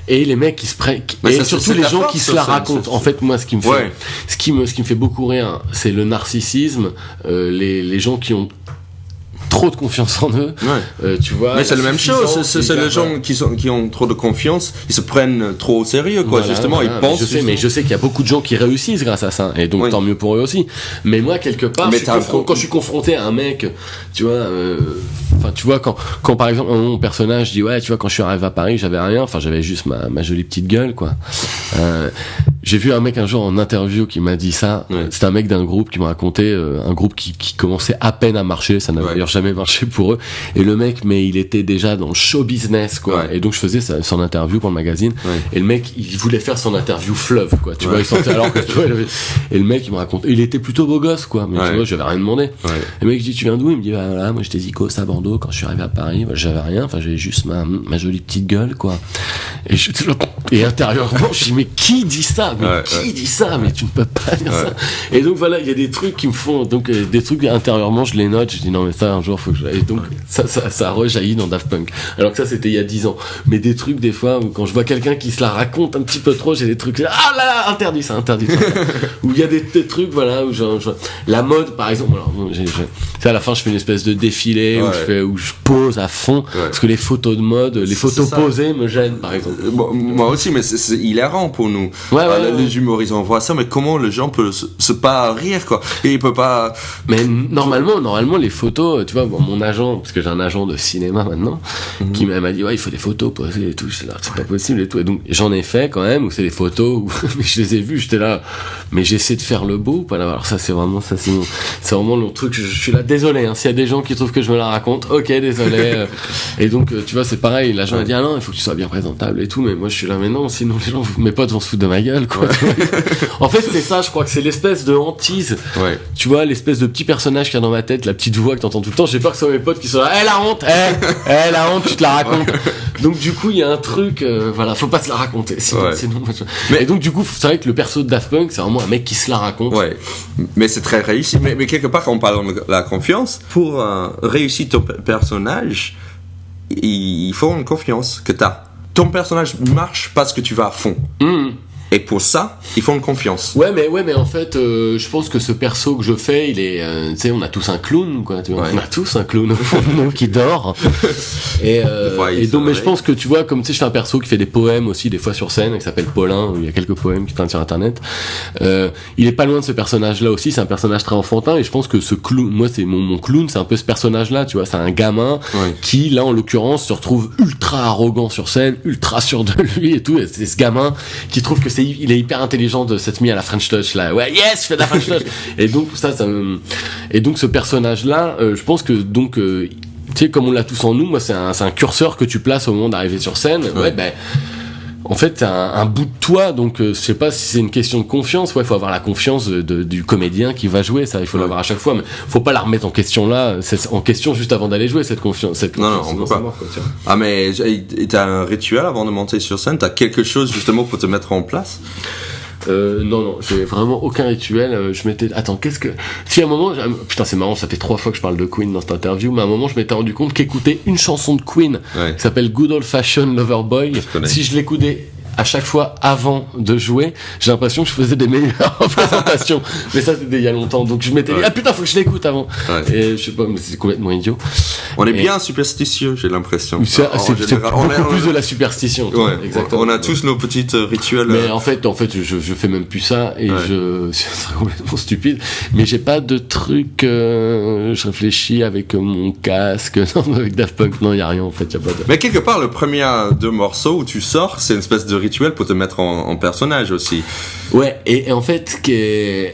et les mecs qui se prennent, et surtout les gens qui se la racontent. En fait, moi, ce qui me fait beaucoup rire, c'est le narcissisme, les gens qui ont trop de confiance en eux, tu vois. Mais c'est la même chose, c'est les gens qui ont trop de confiance, ils se prennent trop au sérieux, quoi. Justement, ils pensent. Mais je sais qu'il y a beaucoup de gens qui réussissent grâce à ça, et donc tant mieux pour eux aussi. Mais moi, quelque part, quand je suis confronté à un mec, tu vois, enfin, tu vois, quand par exemple mon personnage dit tu vois, quand je suis arrivé à Paris, j'avais rien, enfin, j'avais juste ma jolie petite gueule, quoi. J'ai vu un mec un jour en interview qui m'a dit ça. C'était un mec d'un groupe qui m'a raconté un groupe qui commençait à peine à marcher, ça n'avait d'ailleurs jamais marché pour eux. Et le mec, mais il était déjà dans le show business, quoi. Et donc je faisais son interview pour le magazine. Et le mec, il voulait faire son interview fleuve, quoi. Tu vois, il sentait alors que tu vois, et le mec, il me raconte, il était plutôt beau gosse, quoi. Mais tu vois, j'avais rien demandé. Et le mec, je dis, tu viens d'où? Il me dit, voilà, moi j'étais zikos à Bordeaux quand je suis arrivé à Paris. J'avais rien, enfin j'avais juste ma jolie petite gueule, quoi. Et intérieurement, je dis, mais qui dit ça? Qui dit ça? Mais tu ne peux pas dire ça. Et donc voilà, il y a des trucs qui me font, donc des trucs intérieurement, je les note, je dis non mais ça un jour faut que je... Et donc ça rejaillit dans Daft Punk. Alors que ça c'était il y a 10 ans. Mais des trucs des fois où quand je vois quelqu'un qui se la raconte un petit peu trop, j'ai des trucs interdit ça. Où il y a des trucs voilà où la mode par exemple. Alors à la fin je fais une espèce de défilé où je pose à fond parce que les photos de mode, les photos posées me gênent par exemple. Moi aussi, mais c'est hilarant pour nous. Les humoristes on voit ça, mais comment les gens peuvent se pas rire, quoi. Et il peut pas. Mais normalement les photos, tu vois, mon agent, parce que j'ai un agent de cinéma maintenant, qui m'a dit il faut des photos posées et tout. C'est pas possible et tout. Et donc j'en ai fait quand même, où c'est des photos où je les ai vues, j'étais là, mais j'essaie de faire le beau. Alors ça c'est vraiment le truc. Je suis là, désolé. Hein, s'il y a des gens qui trouvent que je me la raconte, ok, désolé. Et donc tu vois, c'est pareil. L'agent a dit non, il faut que tu sois bien présentable et tout. Mais moi je suis là, mais non, sinon les gens, mes potes vont se foutre de ma gueule, quoi. En fait, c'est ça, je crois que c'est l'espèce de hantise. Tu vois, l'espèce de petit personnage qu'il y a dans ma tête, la petite voix que t'entends tout le temps. J'ai peur que ce soit mes potes qui soient là, la honte, la honte, tu te la racontes. Donc, du coup, il y a un truc, voilà, faut pas se la raconter. Sinon, et donc, du coup, c'est vrai que le perso de Daft Punk, c'est vraiment un mec qui se la raconte. Mais c'est très réussi. Mais quelque part, quand on parle de la confiance, pour réussir ton personnage, il faut une confiance que t'as. Ton personnage marche parce que tu vas à fond. Et pour ça, il faut une confiance. Ouais, mais en fait, je pense que ce perso que je fais, il est, tu sais, on a tous un clown, quoi. Tu vois, on a tous un clown au fond de nous qui dort. Et donc, mais je pense que tu vois, comme tu sais, je fais un perso qui fait des poèmes aussi, des fois sur scène, qui s'appelle Paulin, où il y a quelques poèmes qui traînent sur Internet. Il est pas loin de ce personnage-là aussi. C'est un personnage très enfantin, et je pense que ce clown, moi, c'est mon clown, c'est un peu ce personnage-là, tu vois. C'est un gamin qui, là, en l'occurrence, se retrouve ultra arrogant sur scène, ultra sûr de lui et tout. Et c'est ce gamin qui trouve que il est hyper intelligent de s'être mis à la French Touch là. Je fais de la French Touch. Et donc et donc ce personnage là, je pense que donc tu sais, comme on l'a tous en nous, moi c'est un curseur que tu places au moment d'arriver sur scène. En fait, c'est un bout de toi, donc je sais pas si c'est une question de confiance. Faut avoir la confiance du comédien qui va jouer, ça, il faut l'avoir à chaque fois, mais faut pas la remettre en question là, en question juste avant d'aller jouer cette confiance. Non, on peut pas. Mort, quoi, mais t'as un rituel avant de monter sur scène, t'as quelque chose justement pour te mettre en place? Non, j'ai vraiment aucun rituel. Si à un moment, putain, c'est marrant, ça fait 3 fois que je parle de Queen dans cette interview, mais à un moment, je m'étais rendu compte qu'écouter une chanson de Queen qui s'appelle Good Old Fashioned Lover Boy, si je l'écoutais à chaque fois avant de jouer, j'ai l'impression que je faisais des meilleures représentations. Mais ça c'était il y a longtemps, donc je m'étais dit ah putain faut que je l'écoute avant. Ouais. Et je sais pas, mais c'est complètement idiot. On est bien superstitieux, j'ai l'impression. C'est beaucoup plus de la superstition. Ouais, exactement. On a tous nos petites rituels. Mais en fait je fais même plus ça et c'est complètement stupide. Mais j'ai pas de truc. Je réfléchis avec mon casque, non, avec Daft Punk, non, y a rien en fait, y a pas de... Mais quelque part, le premier 2 morceaux où tu sors, c'est une espèce de rituel pour te mettre en personnage aussi. Ouais, et en fait, je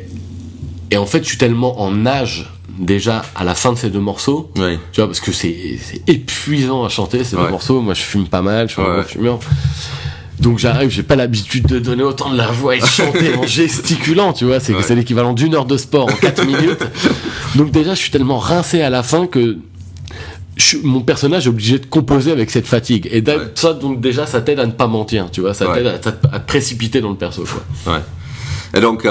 suis tellement en âge déjà à la fin de ces 2 morceaux, tu vois, parce que c'est épuisant à chanter ces 2 morceaux. Moi, je fume pas mal, je suis un gros fumeur. Donc j'arrive, j'ai pas l'habitude de donner autant de la voix et de chanter en gesticulant, tu vois, c'est l'équivalent d'1 heure de sport en 4 minutes. Donc déjà, je suis tellement rincé à la fin que mon personnage est obligé de composer avec cette fatigue. Et ça, donc déjà, ça t'aide à ne pas mentir, tu vois, ça t'aide à te précipiter dans le perso, quoi. Ouais. Et donc,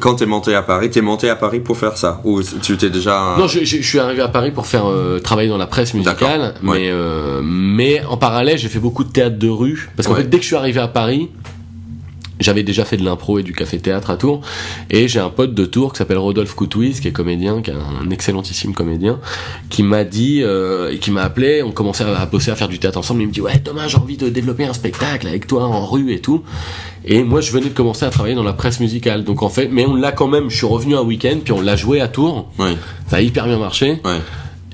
quand t'es monté à Paris pour faire ça? Ou tu t'es déjà... Non, je suis arrivé à Paris pour faire travailler dans la presse musicale, mais en parallèle, j'ai fait beaucoup de théâtre de rue, parce qu'en fait, dès que je suis arrivé à Paris, j'avais déjà fait de l'impro et du café-théâtre à Tours, et j'ai un pote de Tours qui s'appelle Rodolphe Coutouis, qui est comédien, qui est un excellentissime comédien, qui m'a dit, et qui m'a appelé, on commençait à bosser, à faire du théâtre ensemble, il me dit ouais Thomas, j'ai envie de développer un spectacle avec toi en rue et tout, et moi je venais de commencer à travailler dans la presse musicale, donc en fait, mais on l'a quand même, je suis revenu un week-end, puis on l'a joué à Tours, ça a hyper bien marché,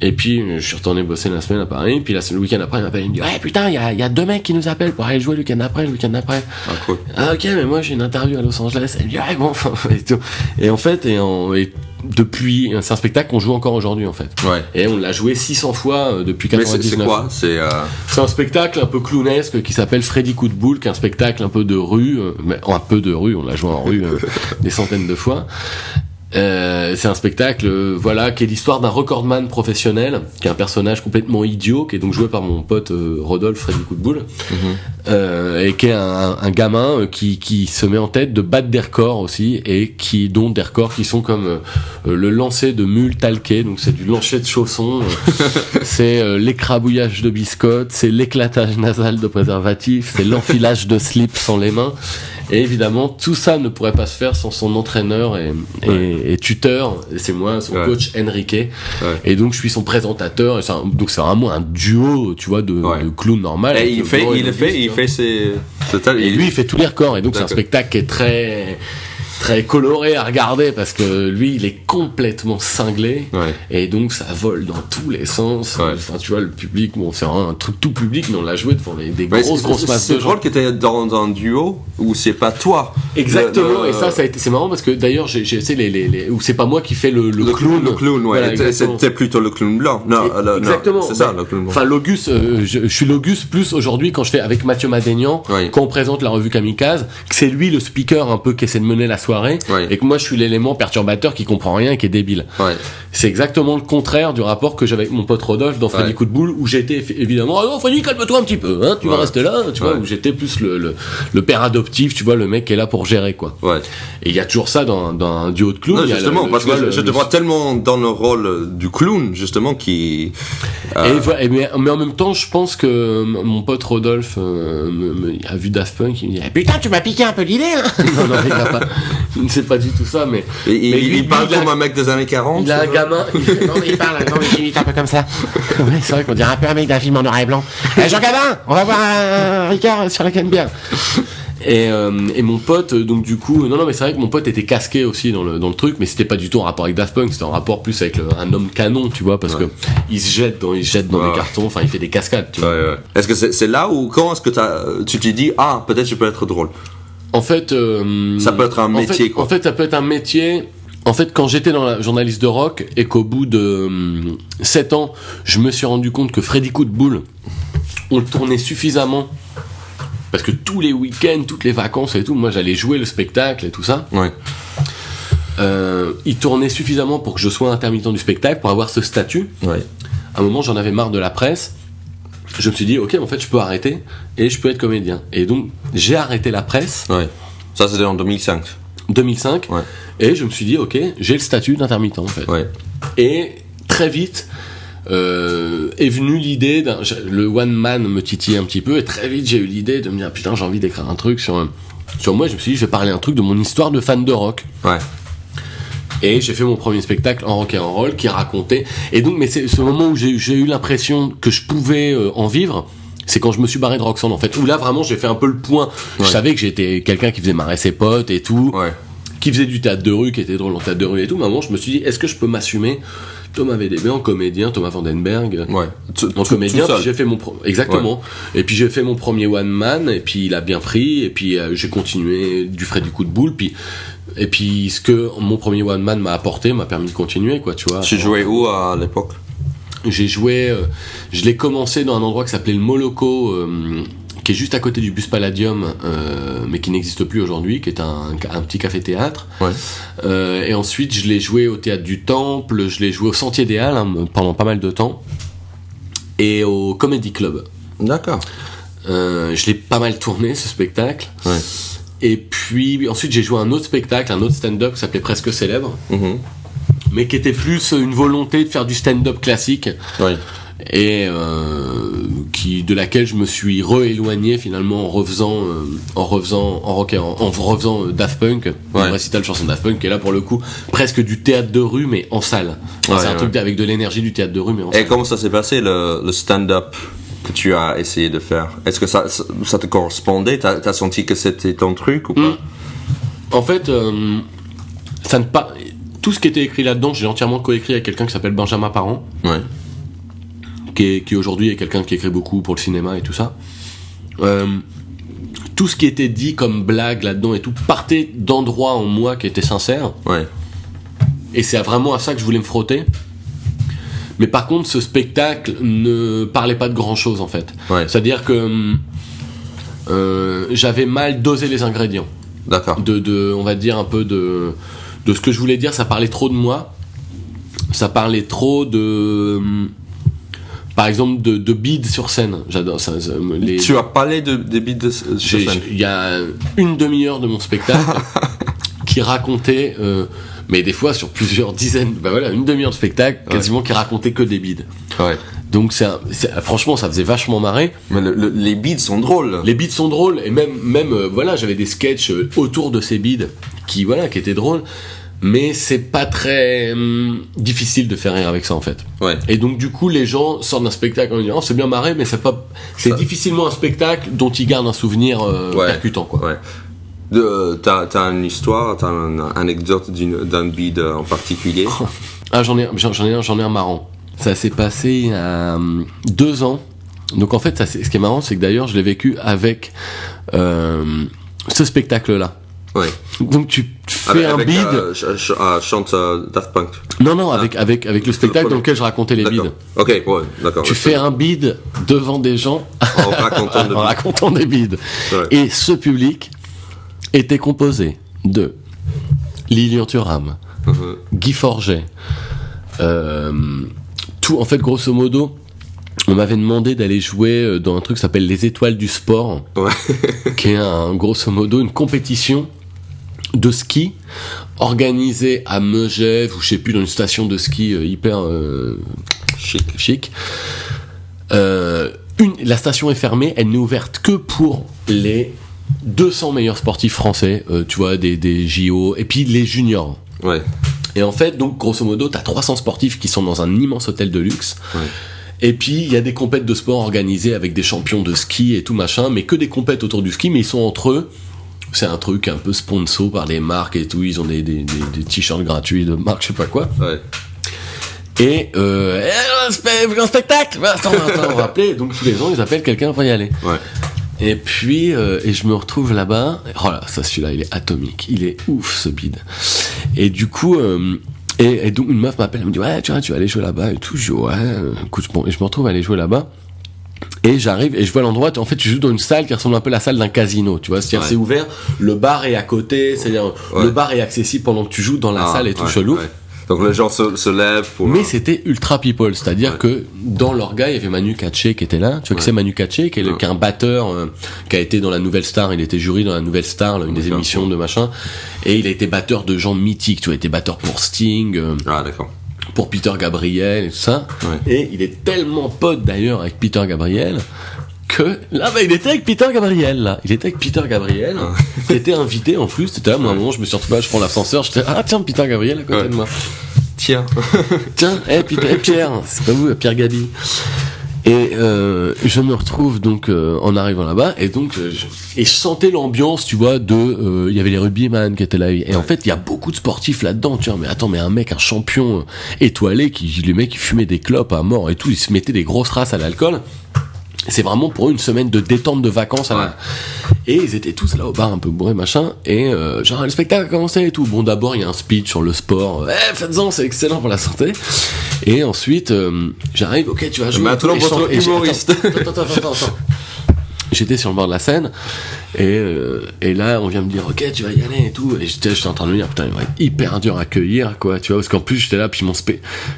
et puis je suis retourné bosser la semaine à Paris, puis le week-end après il m'appelle, il me dit ouais putain il y a 2 mecs qui nous appellent pour aller jouer le week-end après. Ah cool. Ah ok, mais moi j'ai une interview à Los Angeles. Elle me dit ouais bon et tout. Et en fait et depuis, c'est un spectacle qu'on joue encore aujourd'hui en fait. Et on l'a joué 600 fois depuis 99. Mais c'est quoi? C'est un spectacle un peu clownesque qui s'appelle Freddy Coup de Boule, qui est un spectacle un peu de rue, mais un peu de rue, on l'a joué en rue des centaines de fois. C'est un spectacle qui est l'histoire d'un recordman professionnel, qui est un personnage complètement idiot, qui est donc joué par mon pote Rodolphe Freddy Coup de Boule, et qui est un gamin qui se met en tête de battre des records aussi, et dont des records qui sont comme le lancer de mules talquées, donc c'est du lancer de chaussons, c'est l'écrabouillage de biscottes, c'est l'éclatage nasal de préservatifs, c'est l'enfilage de slips sans les mains. Et évidemment, tout ça ne pourrait pas se faire sans son entraîneur et tuteur, et c'est moi, son coach Enrique. Et donc je suis son présentateur, donc c'est vraiment un duo, tu vois, de clown normal. Et il fait ses... Et lui, il fait tous les records, et donc c'est un spectacle qui est très coloré à regarder, parce que lui il est complètement cinglé, et donc ça vole dans tous les sens. Enfin tu vois, le public, bon c'est vraiment un truc tout public, mais on l'a joué devant des grosses masses de gens. C'est drôle que t'es dans un duo où c'est pas toi. Exactement. Et ça a été, c'est marrant parce que d'ailleurs j'ai essayé où c'est pas moi qui fais le clown. Le clown, voilà, c'était plutôt le clown blanc. Non, exactement. C'est ça, le clown blanc. Enfin Logus, je suis Logus plus aujourd'hui quand je fais avec Mathieu Madénian, quand on présente la revue Kamikaze, que c'est lui le speaker un peu qui essaie de mener la soirée, et que moi je suis l'élément perturbateur qui comprend rien et qui est débile. C'est exactement le contraire du rapport que j'avais avec mon pote Rodolphe dans Freddy Coup de Boule, où j'étais évidemment non Freddy, calme-toi un petit peu, hein, tu vas rester là, tu vois, où j'étais plus le père adoptif, tu vois, le mec qui est là pour gérer quoi. Et il y a toujours ça dans un duo de clown. Non, justement, parce que je te vois tellement dans le rôle du clown justement qui mais en même temps je pense que mon pote Rodolphe a vu Daft Punk, il me dit putain tu m'as piqué un peu l'idée hein. non il a pas, c'est pas du tout ça, mais il parle comme un mec des années 40. Il a un gamin, il parle il est un peu comme ça. C'est vrai qu'on dirait un peu un mec d'un film en noir et blanc. Jean Gabin, on va voir un Ricard sur la canne bière. Et mon pote, donc du coup, non mais c'est vrai que mon pote était casqué aussi dans le truc, mais c'était pas du tout en rapport avec Daft Punk, c'était en rapport plus avec un homme canon, tu vois, parce que il se jette dans des cartons, enfin il fait des cascades, tu vois. Est-ce que c'est là ou quand est-ce que tu t'es dit peut-être je peux être drôle? En fait, ça peut être un métier, quoi. En fait, ça peut être un métier. En fait, quand j'étais dans la journaliste de rock et qu'au bout de 7 ans, je me suis rendu compte que Freddy Coup de Boule, on le tournait suffisamment, parce que tous les week-ends, toutes les vacances et tout, moi j'allais jouer le spectacle et tout ça. Il tournait suffisamment pour que je sois intermittent du spectacle, pour avoir ce statut. À un moment, j'en avais marre de la presse. Je me suis dit, ok, en fait, je peux arrêter et je peux être comédien. Et donc, j'ai arrêté la presse. Ça, c'était en 2005. Et je me suis dit, ok, j'ai le statut d'intermittent, en fait. Et très vite, est venue l'idée le one man me titillait un petit peu, et très vite j'ai eu l'idée de me dire putain, j'ai envie d'écrire un truc sur moi. Je me suis dit, je vais parler un truc de mon histoire de fan de rock. Ouais. Et j'ai fait mon premier spectacle en rock and roll qui racontait. Et donc, mais c'est ce moment où j'ai eu l'impression que je pouvais en vivre. C'est quand je me suis barré de Roxanne, en fait, où là vraiment j'ai fait un peu le point. Ouais. Je savais que j'étais quelqu'un qui faisait marrer ses potes et tout, qui faisait du théâtre de rue, qui était drôle en théâtre de rue et tout. Mais à un moment, je me suis dit, est-ce que je peux m'assumer Thomas VDB en comédien, Thomas Vandenberg en comédien, puis j'ai fait exactement. Ouais. Et puis j'ai fait mon premier one man, et puis il a bien pris, et puis j'ai continué du frais du coup de boule, et puis ce que mon premier one man m'a apporté m'a permis de continuer, quoi, tu vois. Tu jouais où à l'époque? J'ai joué, je l'ai commencé dans un endroit qui s'appelait le Moloko, qui est juste à côté du Bus Palladium, mais qui n'existe plus aujourd'hui, qui est un petit café-théâtre. Ouais. Et ensuite, je l'ai joué au Théâtre du Temple, je l'ai joué au Sentier des Halles pendant pas mal de temps, et au Comedy Club. D'accord. Je l'ai pas mal tourné, ce spectacle. Ouais. Et puis ensuite, j'ai joué un autre spectacle, un autre stand-up qui s'appelait Presque Célèbre, mais qui était plus une volonté de faire du stand-up classique. Ouais. Et de laquelle je me suis rééloigné finalement en refaisant Daft Punk, un récital de chansons Daft Punk, qui est là pour le coup presque du théâtre de rue mais en salle. C'est un truc avec de l'énergie du théâtre de rue mais en salle. Et comment ça s'est passé le stand-up que tu as essayé de faire? Est-ce que ça te correspondait? T'as senti que c'était ton truc ou pas? En fait, tout ce qui était écrit là-dedans, j'ai entièrement coécrit avec quelqu'un qui s'appelle Benjamin Parent. Ouais. Qui aujourd'hui est quelqu'un qui écrit beaucoup pour le cinéma et tout ça. Tout ce qui était dit comme blague là-dedans et tout partait d'endroits en moi qui étaient sincères. Ouais. Et c'est vraiment à ça que je voulais me frotter. Mais par contre, ce spectacle ne parlait pas de grand-chose en fait. Ouais. C'est-à-dire que j'avais mal dosé les ingrédients. D'accord. On va dire un peu de ce que je voulais dire. Ça parlait trop de moi. Ça parlait trop de... Par exemple, de bides sur scène. J'adore ça. Tu as parlé des bides sur scène. Il y a une demi-heure de mon spectacle qui racontait, mais des fois sur plusieurs dizaines, une demi-heure de spectacle, quasiment qui racontait que des bides. Ouais. Donc franchement, ça faisait vachement marrer. Mais les bides sont drôles. Les bides sont drôles, et même j'avais des sketchs autour de ces bides qui étaient drôles. Mais c'est pas très difficile de faire rire avec ça en fait. Ouais. Et donc du coup les gens sortent d'un spectacle en disant c'est bien marré, mais c'est difficilement un spectacle dont ils gardent un souvenir percutant quoi. Ouais. T'as une histoire, t'as une anecdote d'un bide en particulier? J'en ai un marrant. Ça s'est passé il y a 2 ans. Donc en fait ce qui est marrant, c'est que d'ailleurs je l'ai vécu avec ce spectacle là. Ouais. Donc tu fais un bide. Chante Daft Punk. Non, avec le spectacle dans lequel je racontais les bides. Ok, ouais, d'accord. Tu fais un bide devant des gens en racontant des bides. Ouais. Et ce public était composé de Lilian Thuram, Guy Forget, tout en fait grosso modo. On m'avait demandé d'aller jouer dans un truc qui s'appelle les Étoiles du Sport, qui est grosso modo une compétition de ski organisée à Megève ou je sais plus, dans une station de ski hyper chic. La station est fermée, elle n'est ouverte que pour les 200 meilleurs sportifs français, tu vois, des JO, et puis les juniors. Ouais. Et en fait, donc grosso modo, t'as 300 sportifs qui sont dans un immense hôtel de luxe. Ouais. Et puis il y a des compètes de sport organisées avec des champions de ski et tout machin, mais que des compètes autour du ski, mais ils sont entre eux. C'est un truc un peu sponsor par les marques et tout, ils ont des t-shirts gratuits de marque, je sais pas quoi. Ouais. Et un spectacle. Attends, on va appeler. Donc tous les ans ils appellent quelqu'un pour y aller. Ouais. Et puis et je me retrouve là-bas. Oh là, celui-là il est atomique, il est ouf ce bide. Et du coup et donc une meuf m'appelle, elle me dit ouais tu vas aller jouer là-bas et tout. Je dis ouais écoute bon, et je me retrouve à aller jouer là-bas. Et j'arrive et je vois l'endroit, en fait tu joues dans une salle qui ressemble un peu à la salle d'un casino, tu vois, c'est-à-dire c'est ouvert, le bar est à côté, c'est-à-dire le bar est accessible pendant que tu joues dans la salle et tout chelou. Ouais. Donc les gens se lèvent pour... Mais c'était ultra people, c'est-à-dire que dans l'orga, il y avait Manu Katché qui était là. Tu vois qui c'est Manu Katché, qui est un batteur, qui a été dans la Nouvelle Star, il était jury dans la Nouvelle Star, là, une des émissions de machin, et il a été batteur de gens mythiques, tu vois, il était batteur pour Sting. Ah d'accord. pour Peter Gabriel et tout ça. Ouais. Et il est tellement pote d'ailleurs avec Peter Gabriel que là, il était avec Peter Gabriel là. Il était avec Peter Gabriel qui était invité en plus. C'était là, moi, à un moment, je me suis retrouvé, je prends l'ascenseur, j'étais tiens, Peter Gabriel à côté de moi. Tiens. Tiens, Pierre, c'est pas vous, Pierre Gabi. Et je me retrouve donc en arrivant là-bas et donc je sentais l'ambiance, tu vois, de il y avait les rugbyman qui étaient là et en fait il y a beaucoup de sportifs là-dedans, tu vois, mais attends, mais un champion étoilé les mecs qui fumaient des clopes à mort et tout, ils se mettaient des grosses races à l'alcool. C'est vraiment pour eux une semaine de détente de vacances et ils étaient tous là au bar un peu bourrés machin et genre le spectacle a commencé et tout. Bon, d'abord il y a un speech sur le sport, faites-en, c'est excellent pour la santé. Et ensuite j'arrive, ok, tu vas jouer. Maintenant votre humoriste. Attends. J'étais sur le bord de la scène et là on vient me dire ok, tu vas y aller et tout, et j'étais en train de me dire putain, il va être hyper dur à accueillir quoi, tu vois, parce qu'en plus j'étais là puis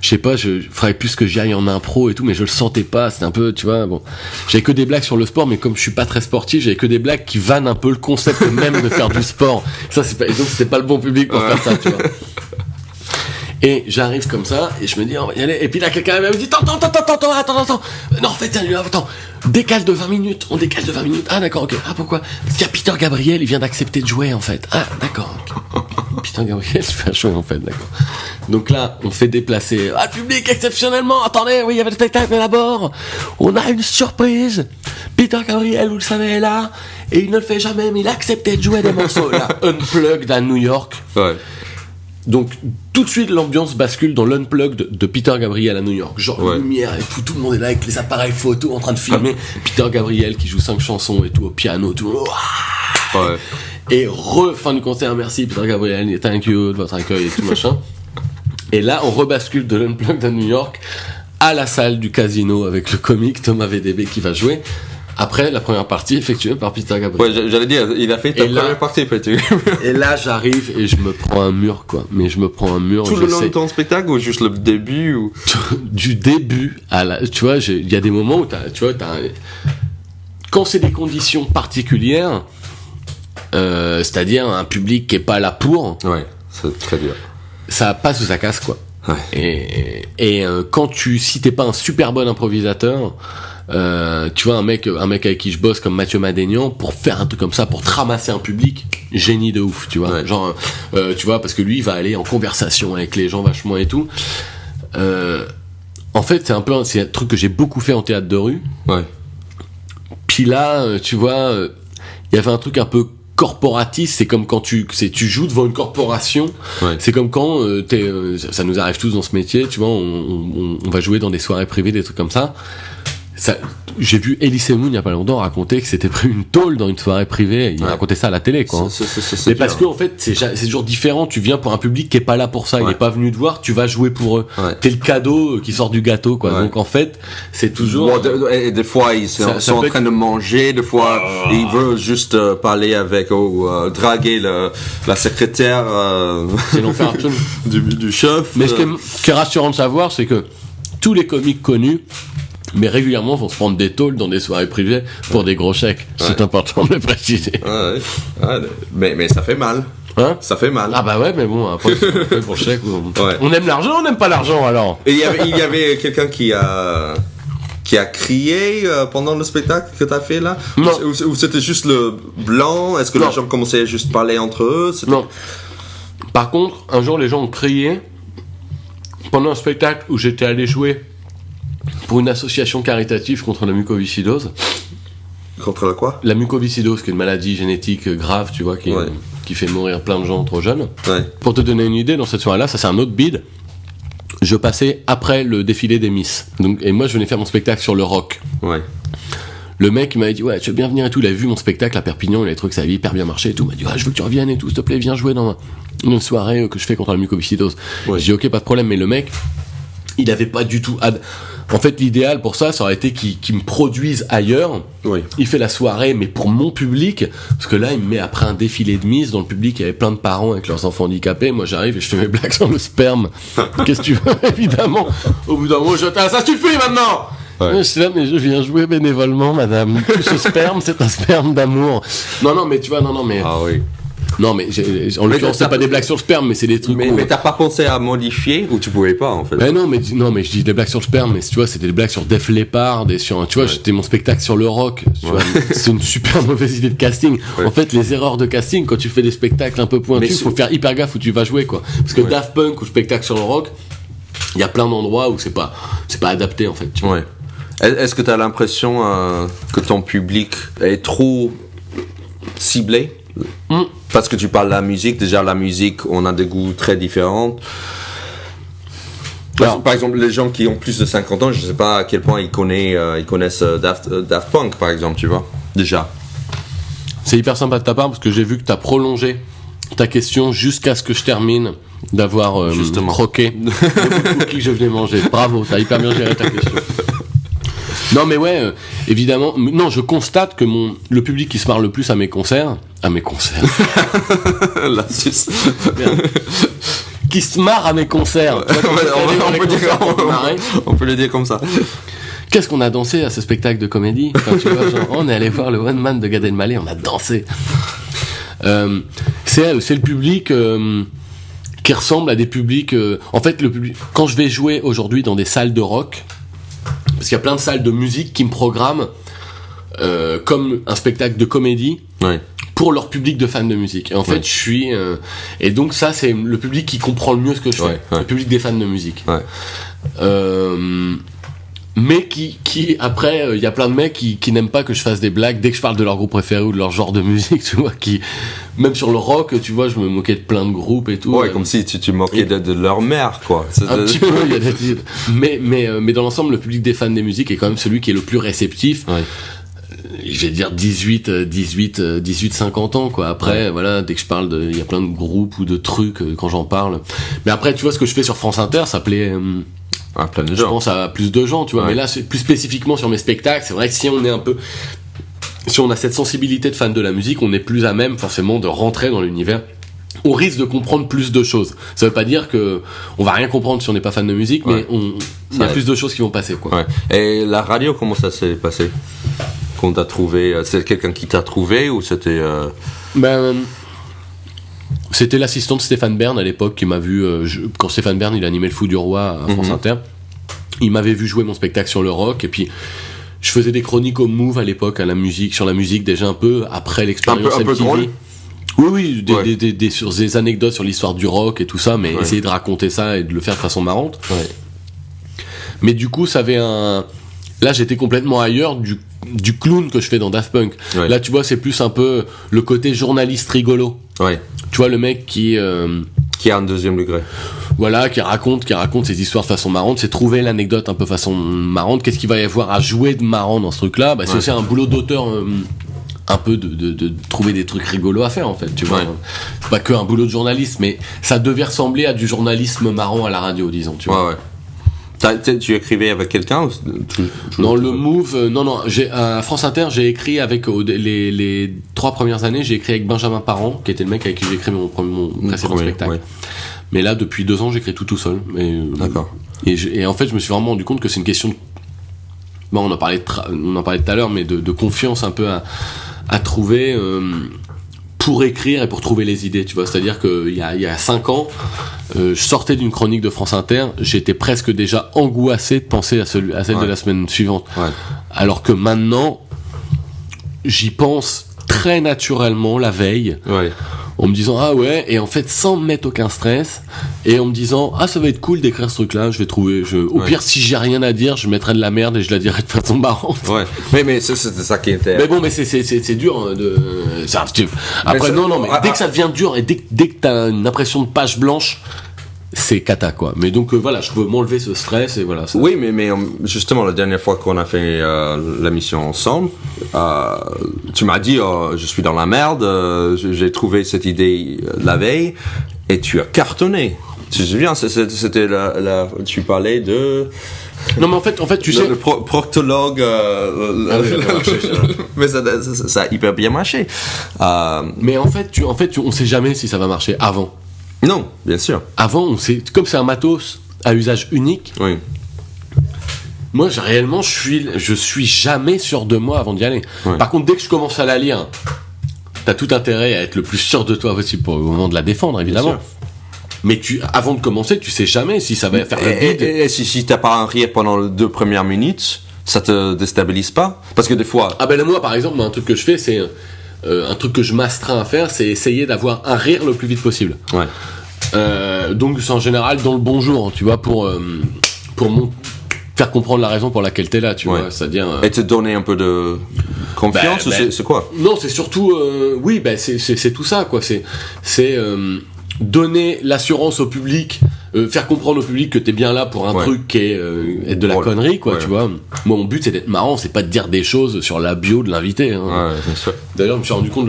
je sais pas, je ferais plus que j'y aille en impro et tout, mais je le sentais pas, c'était un peu, tu vois, bon, j'avais que des blagues sur le sport, mais comme je suis pas très sportif, j'avais que des blagues qui vannent un peu le concept même de faire du sport, ça c'est pas, et donc c'était pas le bon public pour faire ça, tu vois. Et j'arrive comme ça, et je me dis, on va y aller. Et puis là, quelqu'un me dit, attends. Non, en fait, attends. On décale de 20 minutes. Ah, d'accord, ok. Ah, pourquoi? Parce qu'il y a Peter Gabriel, il vient d'accepter de jouer, en fait. Ah, d'accord. Okay. Peter Gabriel, je fais un show, en fait, d'accord. Donc là, on fait déplacer. Ah, le public, exceptionnellement. Attendez, oui, il y avait le spectacle, mais d'abord, on a une surprise. Peter Gabriel, vous le savez, est là. Et il ne le fait jamais, mais il a accepté de jouer des morceaux. Là, Unplugged à New York. Ouais. Donc tout de suite l'ambiance bascule dans l'unplugged de Peter Gabriel à New York, genre lumière et tout le monde est là avec les appareils photo en train de filmer Peter Gabriel qui joue 5 chansons et tout au piano, tout le monde. Et fin du concert, merci Peter Gabriel, thank you de votre accueil et tout machin. Et là on rebascule de l'unplugged à New York à la salle du casino avec le comique Thomas VDB qui va jouer. Après la première partie effectuée par Peter Gabriel. Ouais, j'allais dire, il a fait ta première partie, Peter. Et là, j'arrive et je me prends un mur, quoi. Mais je me prends un mur. Tout le long de ton spectacle ou juste le début ou... Du début à la, tu vois, il y a des moments où quand c'est des conditions particulières, c'est-à-dire un public qui est pas là pour. Ouais, c'est très dur. Ça passe ou ça casse, quoi. Ouais. Et si t'es pas un super bon improvisateur, tu vois, un mec avec qui je bosse comme Mathieu Madénian, pour faire un truc comme ça, pour te ramasser un public, génie de ouf, tu vois. Ouais. Genre, tu vois, parce que lui, il va aller en conversation avec les gens vachement et tout. En fait, c'est un truc que j'ai beaucoup fait en théâtre de rue. Ouais. Puis là, tu vois, il y avait un truc un peu corporatiste, c'est comme quand tu joues devant une corporation, c'est comme quand ça nous arrive tous dans ce métier, tu vois, on va jouer dans des soirées privées, des trucs comme ça. J'ai vu Elise Moon il y a pas longtemps raconter que s'était pris une tôle dans une soirée privée. Il racontait ça à la télé, quoi. Mais parce que en fait, c'est toujours différent. Tu viens pour un public qui est pas là pour ça. Il est pas venu te voir. Tu vas jouer pour eux. T'es le cadeau qui sort du gâteau, quoi. Donc en fait, c'est toujours. Bon, des fois ils sont en train de manger. Des fois ils veulent juste parler avec draguer la secrétaire du chef. Mais ce qui est rassurant de savoir, c'est que tous les comiques connus, mais régulièrement vont se prendre des tôles dans des soirées privées pour des gros chèques. C'est important de le préciser. Mais ça fait mal. Hein? Ça fait mal. Ah bah ouais, mais bon, après, c'est fait pour le chèque. On aime l'argent, on n'aime pas l'argent, alors. Et il y avait quelqu'un qui a crié pendant le spectacle que t'as fait là? Non. Ou c'était juste le blanc? Est-ce que les gens commençaient à juste parler entre eux? Non. Par contre, un jour, les gens ont crié pendant un spectacle où j'étais allé jouer pour une association caritative contre la mucoviscidose. Contre la quoi? La mucoviscidose, qui est une maladie génétique grave, tu vois, qui fait mourir plein de gens trop jeunes. Ouais. Pour te donner une idée, dans cette soirée-là, ça c'est un autre bide. Je passais après le défilé des Miss. Et moi, je venais faire mon spectacle sur le rock. Ouais. Le mec il m'avait dit ouais, tu veux bien venir et tout. Il avait vu mon spectacle à Perpignan, il avait trouvé que ça avait hyper bien marché et tout. Il m'a dit je veux que tu reviennes et tout, s'il te plaît, viens jouer dans une soirée que je fais contre la mucoviscidose. Ouais. J'ai dit ok, pas de problème, mais le mec, il avait pas du tout. En fait, l'idéal pour ça aurait été qu'il me produise ailleurs. Oui. Il fait la soirée, mais pour mon public, parce que là, il me met après un défilé de Miss dans le public, il y avait plein de parents avec leurs enfants handicapés. Moi, j'arrive et je fais mes blagues sur le sperme. Qu'est-ce que tu veux, évidemment. Au bout d'un moment, ça suffit maintenant. Ouais. Je suis là, mais je viens jouer bénévolement, madame. Tout ce sperme, c'est un sperme d'amour. Non, mais tu vois, mais. Ah oui. Non, mais en l'occurrence, c'est pas des blagues sur le sperme, mais c'est des trucs. Mais t'as pas pensé à modifier ou tu pouvais pas en fait? Mais je dis des blagues sur le sperme, mais tu vois, c'était des blagues sur Def Leppard et sur, tu vois, c'était mon spectacle sur le rock. Tu vois, c'est une super mauvaise idée de casting. En fait, les erreurs de casting, quand tu fais des spectacles un peu pointus, faut faire hyper gaffe où tu vas jouer, quoi. Parce que Daft Punk ou spectacle sur le rock, il y a plein d'endroits où c'est pas adapté en fait. Tu vois. Est-ce que t'as l'impression que ton public est trop ciblé? Parce que tu parles de la musique, déjà la musique, on a des goûts très différents. Par exemple, les gens qui ont plus de 50 ans, je sais pas à quel point ils connaissent Daft Punk, par exemple, tu vois, déjà. C'est hyper sympa de ta part parce que j'ai vu que t'as prolongé ta question jusqu'à ce que je termine d'avoir croqué le bout de cookie que je venais manger. Bravo, t'as hyper bien géré ta question. Non mais évidemment, non, je constate que le public qui se marre le plus à mes concerts, Lapsus. qui se marre à mes concerts, on peut le dire comme ça. Qu'est-ce qu'on a dansé à ce spectacle de comédie, enfin, tu vois, genre, on est allé voir le One Man de Gad Elmaleh, on a dansé. C'est le public qui ressemble à des publics. En fait, le public. Quand je vais jouer aujourd'hui dans des salles de rock, parce qu'il y a plein de salles de musique qui me programment comme un spectacle de comédie pour leur public de fans de musique. Et en fait, je suis... et donc ça, c'est le public qui comprend le mieux ce que je fais. Le public des fans de musique. Mais qui après, il y a plein de mecs qui n'aiment pas que je fasse des blagues dès que je parle de leur groupe préféré ou de leur genre de musique, tu vois, même sur le rock, tu vois, je me moquais de plein de groupes et tout. Ouais, comme si tu moquais de leur mère, quoi. Un petit peu, il y a des... mais dans l'ensemble, le public des fans des musiques est quand même celui qui est le plus réceptif. Je vais dire 18-50 ans, quoi. Après, voilà, dès que je parle il y a plein de groupes ou de trucs quand j'en parle. Mais après, tu vois, ce que je fais sur France Inter, ça plaît... plein de gens. Je pense à plus de gens, tu vois. Mais là, c'est plus spécifiquement sur mes spectacles. C'est vrai que si on a cette sensibilité de fan de la musique, on est plus à même forcément de rentrer dans l'univers. On risque de comprendre plus de choses. Ça veut pas dire que on va rien comprendre si on n'est pas fan de musique, mais il y a plus de choses qui vont passer, quoi. Et la radio, comment ça s'est passé quand t'as trouvé? C'est quelqu'un qui t'a trouvé ou c'était c'était l'assistant de Stéphane Bern à l'époque qui m'a vu quand Stéphane Bern il animait le Fou du Roi à France Inter. Il m'avait vu jouer mon spectacle sur le rock et puis je faisais des chroniques au Move à l'époque sur la musique déjà un peu après l'expérience un peu drôle. Oui, sur des anecdotes sur l'histoire du rock et tout ça, mais essayer de raconter ça et de le faire de façon marrante. Mais du coup, ça avait là, j'étais complètement ailleurs du clown que je fais dans Daft Punk. Là, tu vois, c'est plus un peu le côté journaliste rigolo. Tu vois, le mec qui a un deuxième degré. Voilà, qui raconte ses histoires de façon marrante, c'est trouver l'anecdote un peu façon marrante. Qu'est-ce qu'il va y avoir à jouer de marrant dans ce truc-là? C'est aussi un boulot d'auteur, un peu de trouver des trucs rigolos à faire, en fait, tu vois. C'est pas que un boulot de journaliste, mais ça devait ressembler à du journalisme marrant à la radio, disons, tu vois. Tu écrivais avec quelqu'un Non, le Move, non. À France Inter, j'ai écrit avec les 3 premières années, j'ai écrit avec Benjamin Parent, qui était le mec avec qui j'ai écrit mon précédent spectacle. Mais là, depuis 2 ans, j'écris tout seul. D'accord. Et en fait, je me suis vraiment rendu compte que c'est une question de... on en parlait tout à l'heure, mais de confiance un peu à trouver pour écrire et pour trouver les idées, tu vois. C'est-à-dire qu'il y a 5 ans, je sortais d'une chronique de France Inter, j'étais presque déjà angoissé de penser à celle de la semaine suivante. Alors que maintenant, j'y pense très naturellement la veille. En me disant et en fait sans me mettre aucun stress et en me disant ça va être cool d'écrire ce truc là, je vais trouver au pire si j'ai rien à dire je mettrai de la merde et je la dirai de façon marrante. Mais c'était ça qui était mais bon, mais c'est dur après mais dès que ça devient dur et dès que t'as une impression de page blanche, c'est cata, quoi. Mais donc voilà, je peux m'enlever ce stress et voilà ça. Oui, mais justement la dernière fois qu'on a fait la mission ensemble, tu m'as dit je suis dans la merde, j'ai trouvé cette idée la veille et tu as cartonné. Tu te souviens, c'était tu parlais de... Non mais en fait tu sais le proctologue mais ça a hyper bien marché. Mais en fait on sait jamais si ça va marcher avant. Non, bien sûr. Avant, on sait, comme c'est un matos à usage unique. Moi, réellement, je suis jamais sûr de moi avant d'y aller. Par contre, dès que je commence à la lire, t'as tout intérêt à être le plus sûr de toi possible au moment de la défendre, évidemment. Mais avant de commencer, tu sais jamais si ça va faire le bide. Et si t'as pas un rire pendant les 2 premières minutes, ça te déstabilise pas? Parce que des fois... Ah ben moi, par exemple, un truc que je fais, c'est... un truc que je m'astreins à faire, c'est essayer d'avoir un rire le plus vite possible. Ouais. Donc c'est en général dans le bonjour, tu vois, pour faire comprendre la raison pour laquelle t'es là, tu vois, c'est-à-dire... Et te donner un peu de confiance, ou c'est quoi? Non, c'est surtout... oui, c'est tout ça, quoi. C'est donner l'assurance au public, faire comprendre au public que t'es bien là pour un truc qui est de la connerie, quoi, tu vois. Moi, mon but, c'est d'être marrant, c'est pas de dire des choses sur la bio de l'invité. Hein. Ouais, bien sûr. D'ailleurs, je me suis rendu compte...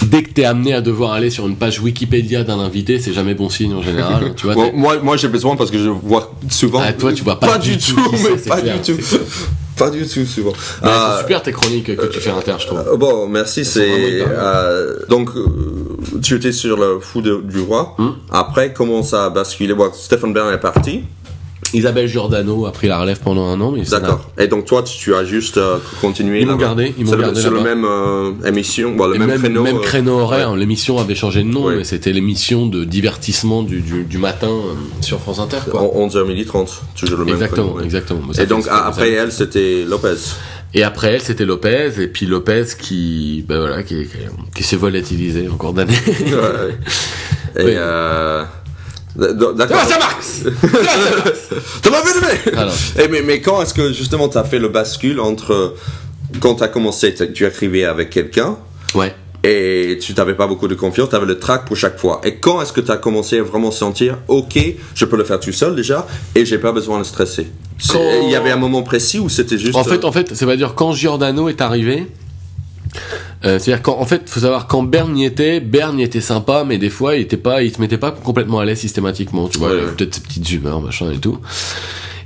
Dès que t'es amené à devoir aller sur une page Wikipédia d'un invité, c'est jamais bon signe en général. Tu vois, moi j'ai besoin parce que je vois souvent. Ah, toi, tu vois pas du tout, mais pas du tout. Pas du tout, souvent. C'est super tes chroniques que tu fais inter, je trouve. Bon, merci. Donc, tu étais sur le fou du roi. Après, comment ça a basculé? Stéphane Bern est parti. Isabelle Giordano a pris la relève pendant 1 an. Mais d'accord. Et donc toi, tu as juste continué. Ils m'ont gardé. Sur la même émission, le même créneau. Même créneau horaire. L'émission avait changé de nom, mais c'était l'émission de divertissement du matin sur France Inter. 11h30, toujours le même créneau. Exactement. Et donc après elle, c'était Lopez. Et après elle, c'était Lopez, et puis Lopez qui s'est volatilisé en cours d'année. Et d'accord. Ça marche. T'as pas vu mais quand est-ce que justement t'as fait le bascule entre quand t'as commencé, tu écrivais avec quelqu'un, et tu t'avais pas beaucoup de confiance, t'avais le trac pour chaque fois. Et quand est-ce que t'as commencé à vraiment sentir, ok, je peux le faire tout seul déjà, et j'ai pas besoin de stresser? Il y avait un moment précis où c'était juste. En fait, ça veut dire quand Giordano est arrivé. C'est-à-dire qu'en fait, faut savoir quand Bern y était sympa, mais des fois il se mettait pas complètement à l'aise systématiquement, tu vois, peut-être ses petites humeurs, machin et tout.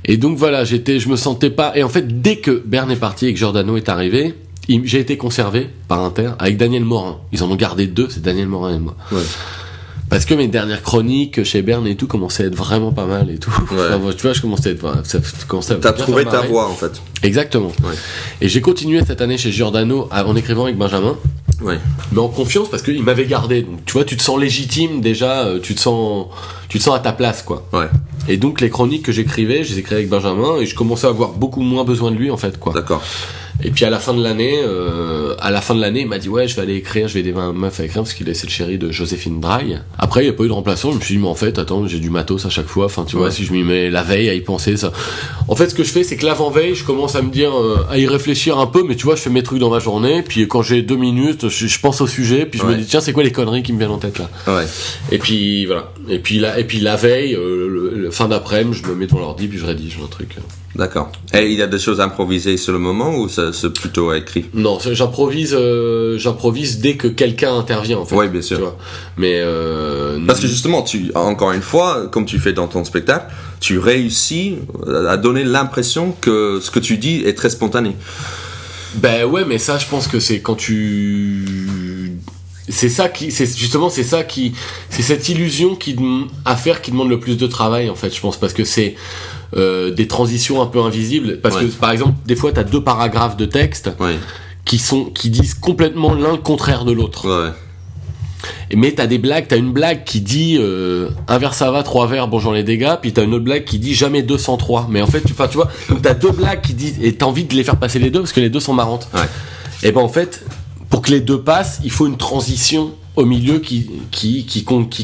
Et donc voilà, je me sentais pas. Et en fait, dès que Bern est parti et que Giordano est arrivé, j'ai été conservé par Inter avec Daniel Morin. Ils en ont gardé 2, c'est Daniel Morin et moi. Ouais. Parce que mes dernières chroniques chez Bern et tout commençaient à être vraiment pas mal et tout. Enfin, tu vois, je commençais à être... T'as trouvé ta voix, en fait. Exactement. Ouais. Et j'ai continué cette année chez Giordano en écrivant avec Benjamin. Ouais. Mais en confiance parce qu'il m'avait gardé. Donc, tu vois, tu te sens légitime déjà, tu te sens à ta place, quoi. Ouais. Et donc, les chroniques que j'écrivais, je les écrivais avec Benjamin et je commençais à avoir beaucoup moins besoin de lui, en fait, quoi. D'accord. Et puis à la fin de l'année, il m'a dit ouais, je vais aller écrire, je vais aider ma meuf à écrire parce qu'il est le chéri de Joséphine Braille. Après, il n'y a pas eu de remplaçant. Je me suis dit mais en fait, attends, j'ai du matos à chaque fois. Enfin, tu vois, si je m'y mets la veille à y penser, ça. En fait, ce que je fais, c'est que l'avant-veille, je commence à me dire, à y réfléchir un peu. Mais tu vois, je fais mes trucs dans ma journée. Puis quand j'ai 2 minutes, je pense au sujet. Puis je me dis tiens, c'est quoi les conneries qui me viennent en tête là. Ouais. Et puis voilà. Et puis la veille, fin d'après-midi, je me mets devant l'ordi puis je rédige un truc. D'accord. Et il y a des choses improvisées sur le moment ou c'est plutôt écrit? Non, j'improvise dès que quelqu'un intervient en fait. Oui, bien sûr. Tu vois. Mais parce que justement, encore une fois, comme tu fais dans ton spectacle, tu réussis à donner l'impression que ce que tu dis est très spontané. Ben ouais, mais ça, je pense que c'est quand c'est cette illusion qui demande le plus de travail en fait, je pense, parce que c'est des transitions un peu invisibles, parce que par exemple des fois t'as 2 paragraphes de texte qui disent complètement l'un le contraire de l'autre. Mais t'as une blague qui dit un verre ça va, 3 verres, bonjour les dégâts, puis t'as une autre blague qui dit jamais 203. Mais en fait tu vois, donc t'as 2 blagues qui disent, et t'as envie de les faire passer les 2 parce que les 2 sont marrantes. Et ben en fait, pour que les 2 passent, il faut une transition au milieu qui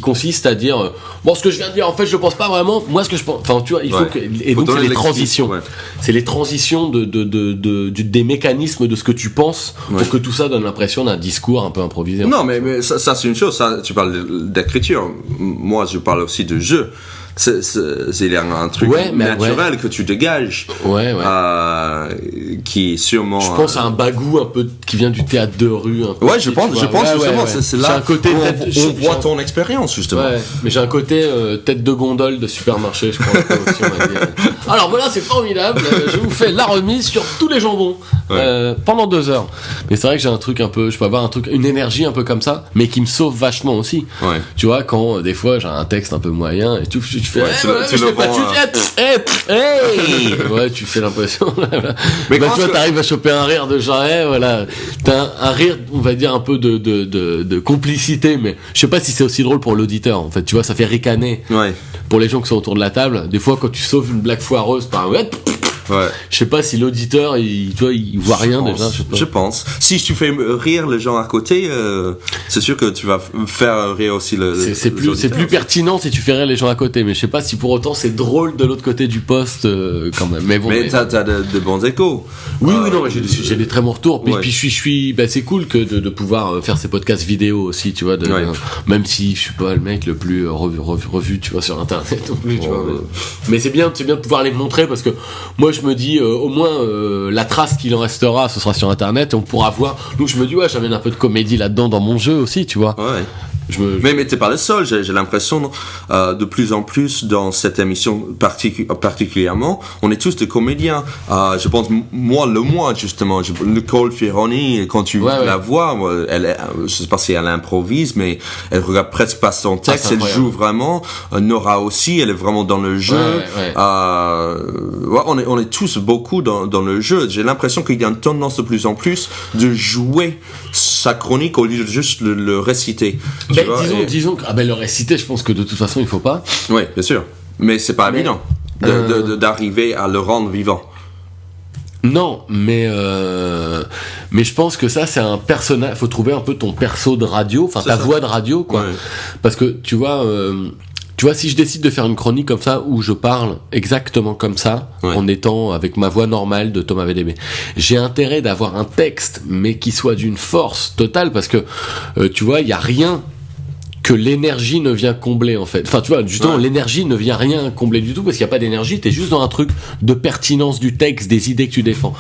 consiste à dire bon, ce que je viens de dire en fait je le pense pas vraiment, moi ce que je pense, enfin tu vois, il faut que, et donc c'est les transitions, c'est les transitions des mécanismes de ce que tu penses pour que tout ça donne l'impression d'un discours un peu improvisé. Non, mais ça c'est une chose, ça, tu parles d'écriture, moi je parle aussi de jeu. C'est un truc naturel que tu dégages, qui est sûrement. Je pense à un bagou un peu qui vient du théâtre de rue. Un peu je pense justement, c'est là un côté on voit ton expérience justement. Mais j'ai un côté tête de gondole de supermarché, je crois. Aussi, on va dire. Alors voilà, c'est formidable. Je vous fais la remise sur tous les jambons pendant 2 heures. Mais c'est vrai que j'ai un truc un peu, je peux avoir une énergie un peu comme ça, mais qui me sauve vachement aussi. Tu vois, quand des fois j'ai un texte un peu moyen et tu fais, Ouais, tu je le l'ai pas vends, hey ouais, tu fais l'impression. Mais bah, quand tu vois, que- t'arrives à choper un rire de genre, voilà. T'as un rire, on va dire, un peu de complicité, mais je sais pas si c'est aussi drôle pour l'auditeur, en fait. Tu vois, ça fait ricaner Ouais. pour les gens qui sont autour de la table. Des fois, quand tu sauves une blague foireuse par un Ouais. je sais pas si l'auditeur, tu vois, il voit rien déjà. Je sais pas. Je pense. Si tu fais rire les gens à côté, c'est sûr que tu vas faire rire aussi C'est les plus auditeurs. pertinent si tu fais rire les gens à côté, mais je sais pas si pour autant c'est drôle de l'autre côté du poste quand même. Mais bon. Mais t'as de bons échos. Oui, non, mais j'ai des très bons retours. Puis, Ouais. puis je suis, bah, c'est cool que de pouvoir faire ces podcasts vidéo aussi, tu vois, Ouais. même si je suis pas le mec le plus revu, tu vois, sur internet non plus, tu Ouais, vois. ouais. Mais c'est bien de pouvoir les montrer parce que moi je me dis, au moins, la trace qu'il en restera, ce sera sur internet et on pourra voir. Donc je me dis, ouais, j'amène un peu de comédie là-dedans dans mon jeu aussi, tu vois. Ouais. Mais t'es pas le seul, j'ai l'impression, de plus en plus dans cette émission particulièrement, on est tous des comédiens. Je pense, moi justement, Nicole Ferroni, quand tu la vois, je sais pas si elle improvise, mais elle regarde presque pas son texte, elle joue vraiment. Nora aussi, elle est vraiment dans le jeu. On est tous beaucoup dans le jeu. J'ai l'impression qu'il y a une tendance de plus en plus de jouer sa chronique au lieu de juste le réciter. Disons que le réciter, je pense que de toute façon il faut pas. Oui, bien sûr. Mais c'est pas évident d'arriver à le rendre vivant. Non, mais je pense que ça c'est un personnage. Faut trouver un peu ton perso de radio, enfin ta voix de radio, quoi. Ouais. Parce que tu vois, si je décide de faire une chronique comme ça où je parle exactement comme ça, en étant avec ma voix normale de Thomas VDB, j'ai intérêt d'avoir un texte, mais qui soit d'une force totale, parce que tu vois, il y a rien que l'énergie ne vient combler, en fait. Enfin, tu vois, justement, l'énergie ne vient rien combler du tout, parce qu'il n'y a pas d'énergie, t'es juste dans un truc de pertinence du texte, des idées que tu défends.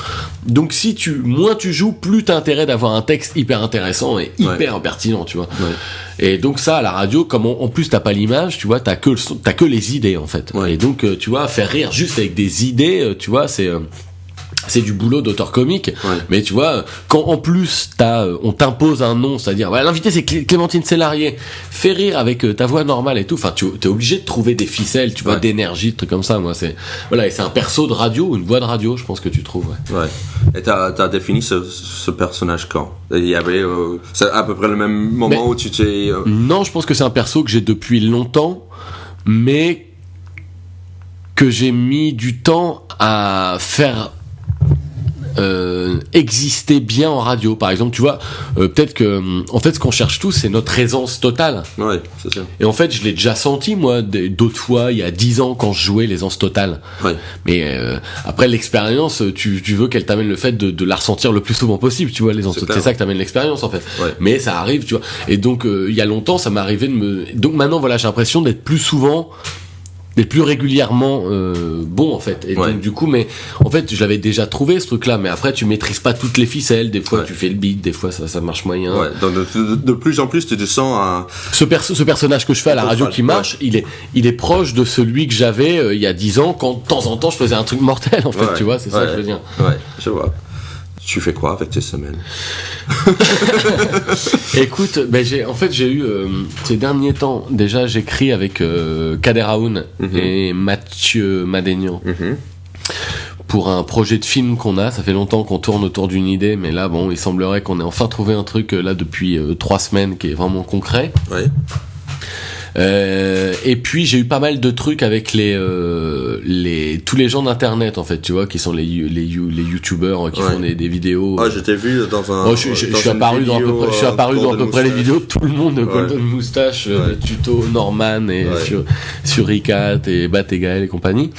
Donc, moins tu joues, plus t'as intérêt d'avoir un texte hyper intéressant et hyper pertinent, tu vois. Ouais. Et donc ça, à la radio, comme en plus t'as pas l'image, tu vois, t'as que les idées, en fait. Ouais. Et donc, tu vois, faire rire juste avec des idées, tu vois, c'est du boulot d'auteur comique, mais tu vois, quand en plus on t'impose un nom, c'est-à-dire l'invité c'est Clémentine Célarié, fais rire avec ta voix normale et tout, enfin t'es obligé de trouver des ficelles, tu vois, d'énergie, de trucs comme ça. Moi c'est et c'est un perso de radio, une voix de radio, je pense que tu trouves. Ouais. Et t'as défini ce personnage quand? Il y avait c'est à peu près le même moment où tu t'es. Non, je pense que c'est un perso que j'ai depuis longtemps, mais que j'ai mis du temps à faire exister bien en radio, par exemple. Tu vois, peut-être que en fait ce qu'on cherche tous c'est notre aisance totale. Ouais, c'est ça. Et en fait je l'ai déjà senti moi d'autres fois il y a 10 ans quand je jouais l'aisance totale. Ouais. Mais après l'expérience, tu veux qu'elle t'amène le fait de la ressentir le plus souvent possible, tu vois, l'aisance totale. C'est ça que t'amène l'expérience en fait. Ouais. Mais ça arrive, tu vois. Et donc il y a longtemps ça m'est arrivé donc maintenant voilà, j'ai l'impression d'être plus régulièrement bon en fait, et donc du coup, mais en fait je l'avais déjà trouvé ce truc là, mais après tu maîtrises pas toutes les ficelles, des fois tu fais le beat, des fois ça marche moyen. Donc de plus en plus tu te sens à... ce personnage que je fais à la radio qui marche, il est proche de celui que j'avais il y a 10 ans quand de temps en temps je faisais un truc mortel en fait, tu vois, c'est ça que je veux dire. Ouais, je vois. Tu fais quoi avec tes semaines? Écoute, j'ai eu ces derniers temps, déjà j'écris avec Kader Aoun et Mathieu Madénian pour un projet de film qu'on a. Ça fait longtemps qu'on tourne autour d'une idée, mais là il semblerait qu'on ait enfin trouvé un truc là depuis 3 semaines qui est vraiment concret. Ouais. Et puis j'ai eu pas mal de trucs avec tous les gens d'internet en fait, tu vois, qui sont les youtubeurs qui font des vidéos. Je t'ai vu dans un. Je suis apparu dans à peu près les vidéos de tout le monde, de Golden Moustache, tuto Norman et sur Icat et Bat et Gaël et compagnie.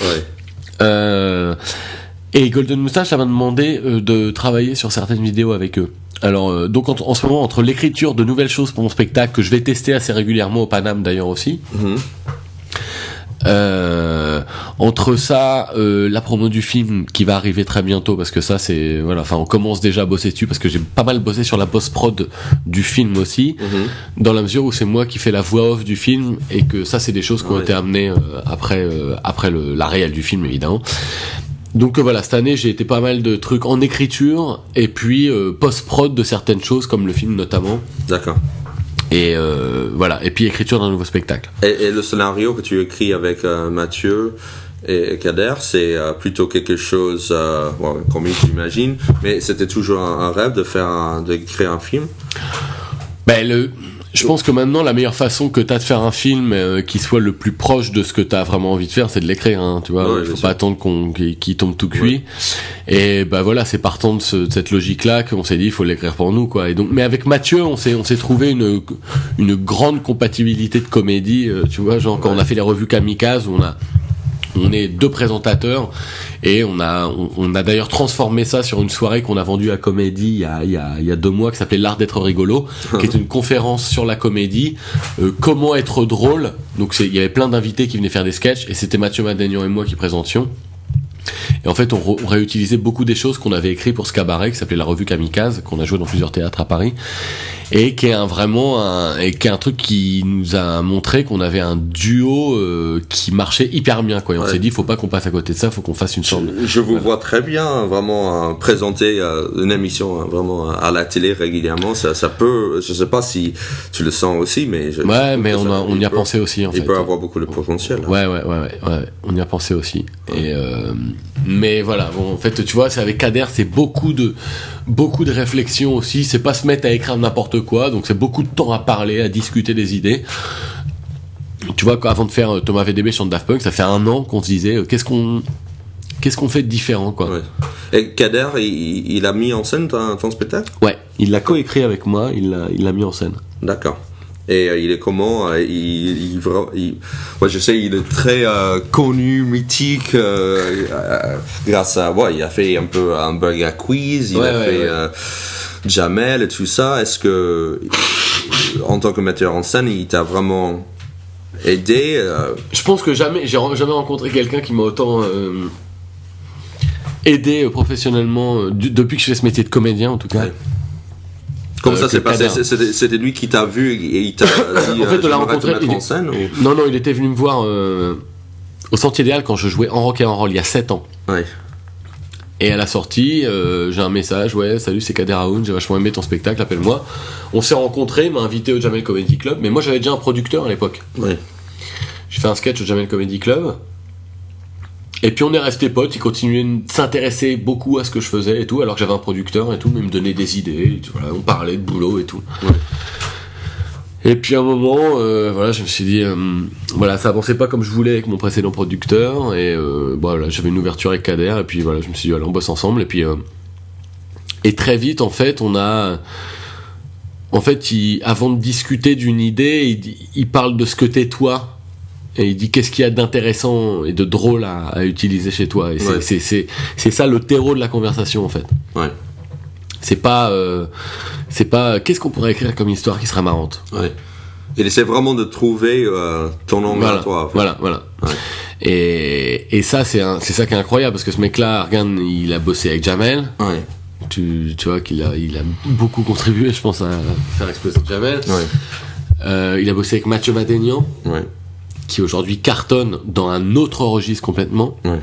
Et Golden Moustache ça m'a demandé de travailler sur certaines vidéos avec eux. Alors donc en ce moment, entre l'écriture de nouvelles choses pour mon spectacle que je vais tester assez régulièrement au Paname d'ailleurs aussi, entre ça, la promo du film qui va arriver très bientôt, parce que ça c'est on commence déjà à bosser dessus, parce que j'ai pas mal bossé sur la post-prod du film aussi, dans la mesure où c'est moi qui fais la voix off du film, et que ça c'est des choses qui ont été amenées après la réal du film évidemment. Donc cette année j'ai été pas mal de trucs en écriture et puis post-prod de certaines choses comme le film notamment. D'accord. Et voilà. Et puis écriture d'un nouveau spectacle. Et le scénario que tu écris avec Mathieu et Kader, c'est plutôt quelque chose, comique j'imagine, mais c'était toujours un rêve de créer un film. Je pense que maintenant la meilleure façon que t'as de faire un film qui soit le plus proche de ce que t'as vraiment envie de faire, c'est de l'écrire, hein, tu vois. Il faut pas attendre qu'il tombe tout cuit. Ouais. Et voilà, c'est partant de cette logique-là qu'on s'est dit, il faut l'écrire pour nous, quoi. Et donc, mais avec Mathieu, on s'est trouvé une grande compatibilité de comédie, tu vois, genre quand on a fait les revues Kamikaze, où on est 2 présentateurs et on a d'ailleurs transformé ça sur une soirée qu'on a vendue à Comédie il y a 2 mois qui s'appelait L'Art d'être rigolo, qui est une conférence sur la comédie, comment être drôle. Donc il y avait plein d'invités qui venaient faire des sketchs et c'était Mathieu Madénian et moi qui présentions. Et en fait, on réutilisait beaucoup des choses qu'on avait écrites pour ce cabaret qui s'appelait la revue Kamikaze, qu'on a joué dans plusieurs théâtres à Paris, et qui est un truc qui nous a montré qu'on avait un duo qui marchait hyper bien, quoi. Et on s'est dit, faut pas qu'on passe à côté de ça, faut qu'on fasse une sorte. Je vous vois très bien, vraiment présenter une émission vraiment à la télé régulièrement. Ça peut, je sais pas si tu le sens aussi, mais mais on y a pensé aussi, en fait. Il peut avoir beaucoup de potentiel. Ouais, on y a pensé aussi. Et mais voilà, bon, en fait, tu vois, c'est avec Kader, c'est beaucoup de réflexion aussi. C'est pas se mettre à écrire n'importe quoi, donc c'est beaucoup de temps à parler, à discuter des idées. Tu vois, avant de faire Thomas VDB chante Daft Punk, ça fait 1 an qu'on se disait qu'est-ce qu'on fait de différent, quoi. Ouais. Et Kader, il a mis en scène ton spectacle ? Ouais, il l'a coécrit avec moi, il l'a mis en scène. D'accord. Et il est comment ? Moi, je sais, il est très connu, mythique, grâce à... il a fait un peu un Burger Quiz, il a fait Jamel et tout ça. Est-ce que, en tant que metteur en scène, il t'a vraiment aidé Je pense que j'ai jamais rencontré quelqu'un qui m'a autant aidé professionnellement, depuis que je fais ce métier de comédien, en tout cas. Ouais. Comment ça s'est passé ? C'était lui qui t'a vu et il t'a dit en fait, on l'a rencontré. En scène, ou... Non, il était venu me voir au Sentier des Halles quand je jouais en rock et en roll il y a 7 ans. Ouais. Et à la sortie, j'ai un message, salut, c'est Kader Aoun, j'ai vachement aimé ton spectacle, appelle-moi. On s'est rencontrés, il m'a invité au Jamel Comedy Club, mais moi j'avais déjà un producteur à l'époque. Ouais. J'ai fait un sketch au Jamel Comedy Club. Et puis on est restés potes, il continuait de s'intéresser beaucoup à ce que je faisais et tout, alors que j'avais un producteur et tout, mais il me donnait des idées, on parlait de boulot et tout. Ouais. Et puis à un moment, je me suis dit, ça avançait pas comme je voulais avec mon précédent producteur, et j'avais une ouverture avec Kader, et puis je me suis dit, allez, on bosse ensemble, et puis et très vite, en fait, avant de discuter d'une idée, il parle de ce que t'es toi. Et il dit qu'est-ce qu'il y a d'intéressant et de drôle à utiliser chez toi. Et c'est ça le terreau de la conversation, en fait. Ouais. C'est pas qu'est-ce qu'on pourrait écrire comme histoire qui serait marrante. Ouais. Il essaie vraiment de trouver ton angle à toi. En fait. Voilà. Ouais. Et ça c'est ça qui est incroyable parce que ce mec-là, regarde, il a bossé avec Jamel. Ouais. Tu vois qu'il a beaucoup contribué, je pense, à faire exploser Jamel. Ouais. Il a bossé avec Mathieu Madénian. Ouais. Qui aujourd'hui cartonne dans un autre registre complètement. Ouais.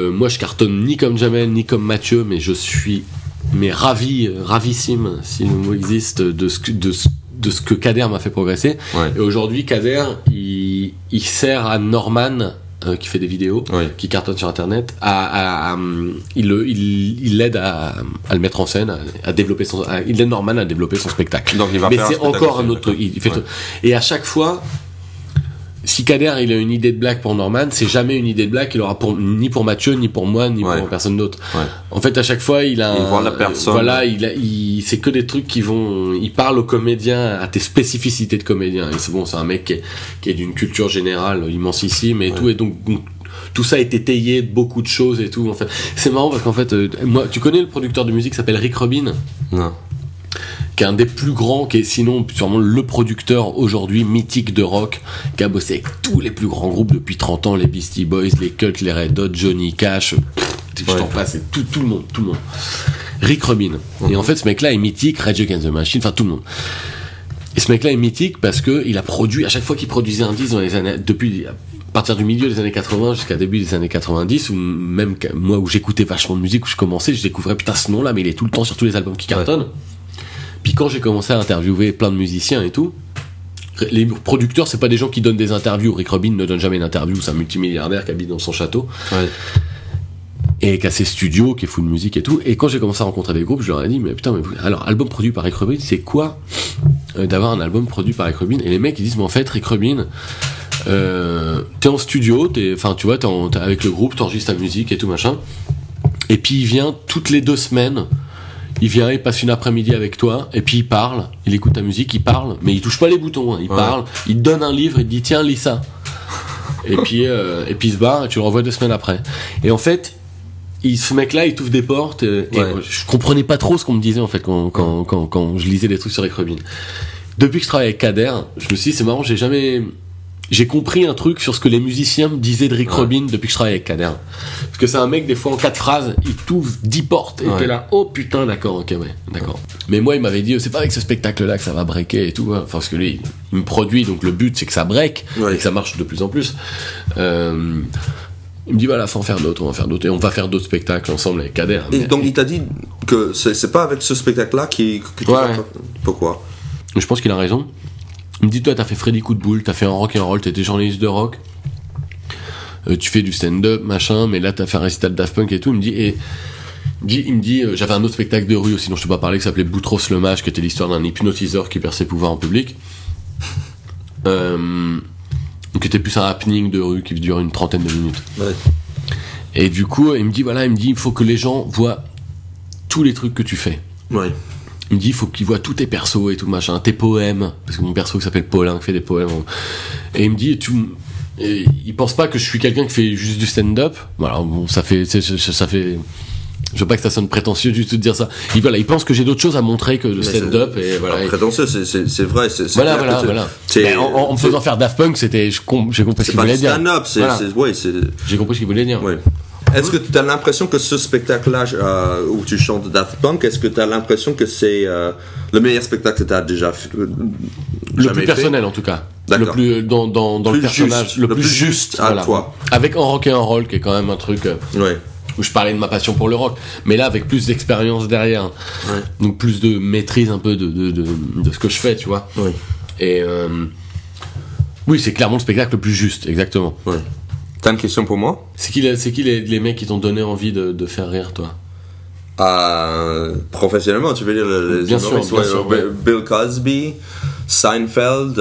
Moi je cartonne ni comme Jamel ni comme Mathieu, mais je suis ravissime, si le mot existe, de ce que Kader m'a fait progresser. Ouais. Et aujourd'hui Kader il sert à Norman qui fait des vidéos, qui cartonne sur internet, il l'aide à le mettre en scène, à développer il aide Norman à développer son spectacle. Donc il va mais faire c'est encore un autre truc. Et à chaque fois, si Kader il a une idée de blague pour Norman, c'est jamais une idée de blague qu'il aura ni pour Mathieu, ni pour moi, ni pour personne d'autre. Ouais. En fait, à chaque fois, il voit la personne. C'est que des trucs il parle aux comédiens, à tes spécificités de comédien. Et c'est un mec qui est d'une culture générale immensissime et tout, et donc tout ça a été étayé de beaucoup de choses et tout. En fait, c'est marrant parce qu'en fait, moi, tu connais le producteur de musique qui s'appelle Rick Rubin ? Non. Qui est un des plus grands, qui est sinon sûrement le producteur aujourd'hui mythique de rock, qui a bossé avec tous les plus grands groupes depuis 30 ans, les Beastie Boys, les Cult, les Red Hot, Johnny Cash, je t'en passe, c'est tout le monde. Rick Rubin. Et en fait, ce mec-là est mythique, Rage Against the Machine, enfin tout le monde. Et ce mec-là est mythique parce que il a produit, à chaque fois qu'il produisait un disque dans les années, à partir du milieu des années 80 jusqu'à début des années 90, ou même moi où j'écoutais vachement de musique, où je commençais, je découvrais putain ce nom-là, mais il est tout le temps sur tous les albums qui cartonnent. Puis quand j'ai commencé à interviewer plein de musiciens et tout, les producteurs, c'est pas des gens qui donnent des interviews. Rick Rubin ne donne jamais d'interview, c'est un multimilliardaire qui habite dans son château. Ouais. Et qui a ses studios, qui est fou de musique et tout. Et quand j'ai commencé à rencontrer des groupes, je leur ai dit, mais putain, mais alors, album produit par Rick Rubin, c'est quoi d'avoir un album produit par Rick Rubin? Et les mecs, ils disent, mais en fait, Rick Rubin, t'es en studio, t'es avec le groupe, t'enregistres ta musique et tout machin. Et puis il vient toutes les 2 semaines, il passe une après-midi avec toi, et puis il parle, il écoute ta musique, il parle, mais il touche pas les boutons, hein, il parle, il te donne un livre, il te dit, tiens, lis ça. Et puis il se barre, et tu le revois 2 semaines après. Et en fait, ce mec-là, il t'ouvre des portes, et je comprenais pas trop ce qu'on me disait, en fait, quand je lisais des trucs sur Rick Rubin. Depuis que je travaille avec Kader, je me suis dit, c'est marrant, j'ai compris un truc sur ce que les musiciens me disaient de Rick Rubin depuis que je travaille avec Kader. Parce que c'est un mec, des fois, en 4 phrases, il t'ouvre 10 portes, et t'es là, oh putain, d'accord, ok, ouais, d'accord. Mais moi, il m'avait dit, c'est pas avec ce spectacle-là que ça va breaker et tout, hein. Enfin, parce que lui, il me produit, donc le but, c'est que ça break, et que ça marche de plus en plus. Il me dit, voilà, faut en faire d'autres, on va faire d'autres, et on va faire d'autres spectacles ensemble avec Kader. Et donc, il t'a dit que c'est pas avec ce spectacle-là que tu vas faire. Pourquoi? Je pense qu'il a raison. Il me dit, toi, t'as fait Freddy Coup de Boule, t'as fait un rock and roll, t'étais journaliste de rock, tu fais du stand-up, machin, mais là, t'as fait un récital de Daft Punk et tout. Il me dit, j'avais un autre spectacle de rue aussi dont je t'ai pas parlé, qui s'appelait Boutros le Mage, qui était l'histoire d'un hypnotiseur qui perd ses pouvoirs en public. Donc, qui était plus un happening de rue qui dure une 30aine de minutes. Ouais. Et du coup, il me dit, il faut que les gens voient tous les trucs que tu fais. Ouais. Il me dit, il faut qu'ils voient tous tes persos et tout machin, tes poèmes, parce que mon perso qui s'appelle Paulin, qui fait des poèmes. Et il me dit, il pense pas que je suis quelqu'un qui fait juste du stand-up. Voilà, bon, ça fait, je veux pas que ça sonne prétentieux du tout de dire ça. Il pense que j'ai d'autres choses à montrer que le stand-up. Et voilà. Prétentieux, c'est vrai. Voilà. En me faisant faire Daft Punk, j'ai compris ce qu'il voulait dire. C'est pas stand-up, j'ai compris ce qu'il voulait dire. Ouais. Est-ce que tu as l'impression que ce spectacle-là où tu chantes Daft Punk, est-ce que tu as l'impression que c'est le meilleur spectacle que tu as déjà fait? Le plus personnel en tout cas. D'accord. Le plus dans le personnage, le plus juste à toi. Avec un rock and roll qui est quand même un truc où je parlais de ma passion pour le rock, mais là avec plus d'expérience derrière. Ouais. Donc plus de maîtrise un peu de ce que je fais, tu vois. Oui. Et oui, c'est clairement le spectacle le plus juste, exactement. Ouais. T'as une question pour moi? C'est qui les mecs qui t'ont donné envie de faire rire, toi? Professionnellement, tu veux dire bien sûr, Bill Cosby, Seinfeld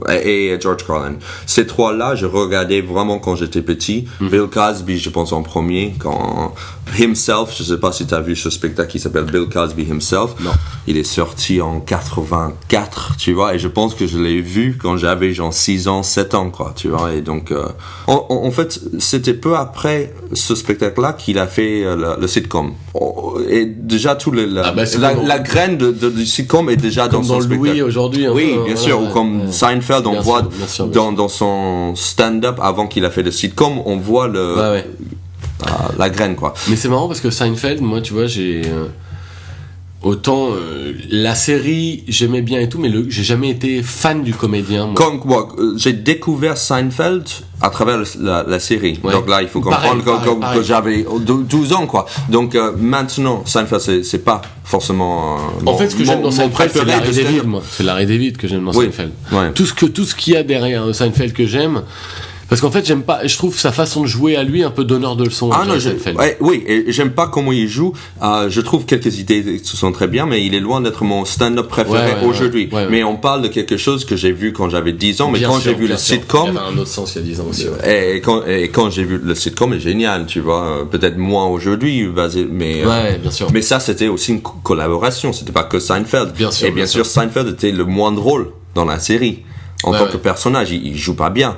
et George Carlin. Ces 3-là, je regardais vraiment quand j'étais petit. Bill Cosby, je pense en premier, quand Himself, je sais pas si tu as vu ce spectacle qui s'appelle Bill Cosby Himself. Non. Il est sorti en 84, tu vois, et je pense que je l'ai vu quand j'avais genre 6 ans, 7 ans, quoi, tu vois, et donc en fait, c'était peu après ce spectacle-là qu'il a fait le sitcom. Et déjà la graine du sitcom est déjà dans son spectacle. Louis aujourd'hui. Oui, bien sûr, ou comme Seinfeld, on voit dans son stand-up avant qu'il a fait le sitcom, on voit la graine, quoi. Mais c'est marrant parce que Seinfeld, moi, tu vois, j'ai autant la série j'aimais bien et tout, mais j'ai jamais été fan du comédien, moi. J'ai découvert Seinfeld à travers la série. Ouais. Donc là il faut comprendre que j'avais 12 ans, quoi. Donc maintenant Seinfeld c'est pas forcément en fait ce que j'aime dans Seinfeld, c'est Larry David, moi. C'est Larry David que j'aime dans Seinfeld. Ouais. Tout ce qu'il y a derrière Seinfeld que j'aime. Parce qu'en fait, j'aime pas, je trouve sa façon de jouer à lui un peu donneur de leçon. Oui, et j'aime pas comment il joue. Je trouve quelques idées se sont très bien, mais il est loin d'être mon stand-up préféré aujourd'hui. Mais on parle de quelque chose que j'ai vu quand j'avais 10 ans, mais quand j'ai vu le sitcom. Il y avait un autre sens il y a 10 ans aussi. Et quand j'ai vu le sitcom, est génial, tu vois. Peut-être moins aujourd'hui, mais. Bien sûr. Mais ça, c'était aussi une collaboration. C'était pas que Seinfeld. Bien sûr. Et bien sûr, Seinfeld était le moins drôle dans la série. En tant que personnage, il joue pas bien.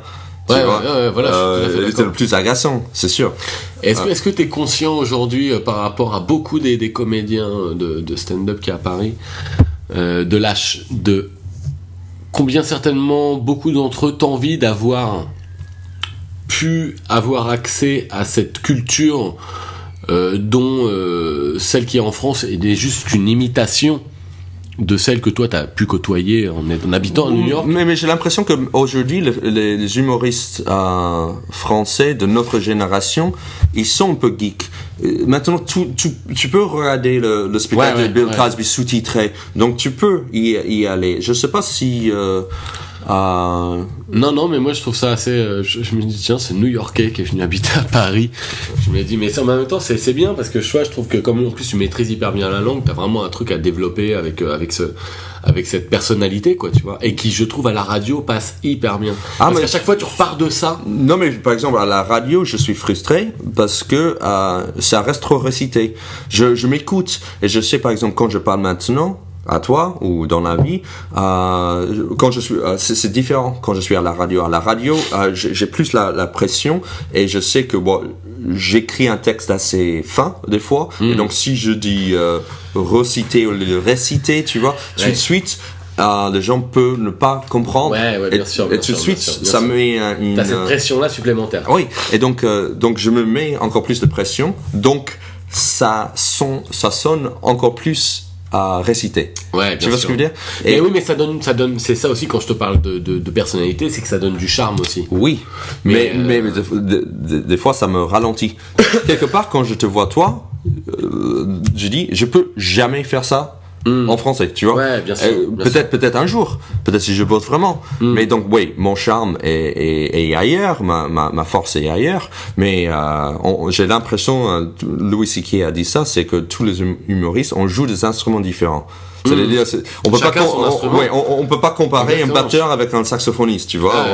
Voilà, c'était le plus agaçant, c'est sûr. Est-ce que tu es conscient aujourd'hui, par rapport à beaucoup des comédiens de stand-up qui à Paris, de combien certainement beaucoup d'entre eux t'envient d'avoir pu avoir accès à cette culture dont celle qui est en France est juste une imitation de celles que toi t'as pu côtoyer en habitant à New York? Mais j'ai l'impression que aujourd'hui les humoristes français de notre génération, ils sont un peu geeks. Maintenant, tu peux regarder le spectacle de Bill Cosby sous-titré, donc tu peux y aller. Je sais pas si Non, mais moi je trouve ça assez. Je me dis, tiens, c'est New-Yorkais qui est venu habiter à Paris. Je me dis, mais ça, en même temps, c'est bien parce que je trouve que comme en plus tu maîtrises hyper bien la langue, t'as vraiment un truc à développer avec cette personnalité, quoi, tu vois, et qui, je trouve, à la radio passe hyper bien. Parce qu'à chaque fois, tu repars de ça. Non, mais par exemple, à la radio, je suis frustré parce que ça reste trop récité. Je m'écoute et je sais, par exemple, quand je parle maintenant à toi ou dans la vie, quand je suis c'est différent quand je suis à la radio. À la radio, j'ai plus la pression et je sais que j'écris un texte assez fin des fois et donc si je dis reciter ou réciter, tu vois, tout de suite les gens peuvent ne pas comprendre. Bien sûr. Et tout de suite, ça met t'as cette pression-là supplémentaire. Oui, et donc je me mets encore plus de pression. Donc ça sonne encore plus à réciter. Ouais, bien tu vois sûr. Ce que je veux dire? Et oui, mais ça donne, c'est ça aussi quand je te parle de personnalité, c'est que ça donne du charme aussi. Oui, mais des fois ça me ralentit. Quelque part, quand je te vois toi, je dis, je peux jamais faire ça en français, tu vois. Ouais, bien sûr. Peut-être un jour, peut-être si je bosse vraiment. Mais donc, oui, mon charme est ailleurs, ma force est ailleurs. Mais j'ai l'impression, Louis C.K. a dit ça, c'est que tous les humoristes, on joue des instruments différents. C'est-à-dire, on peut pas comparer Exactement. un batteur avec un saxophoniste, tu vois.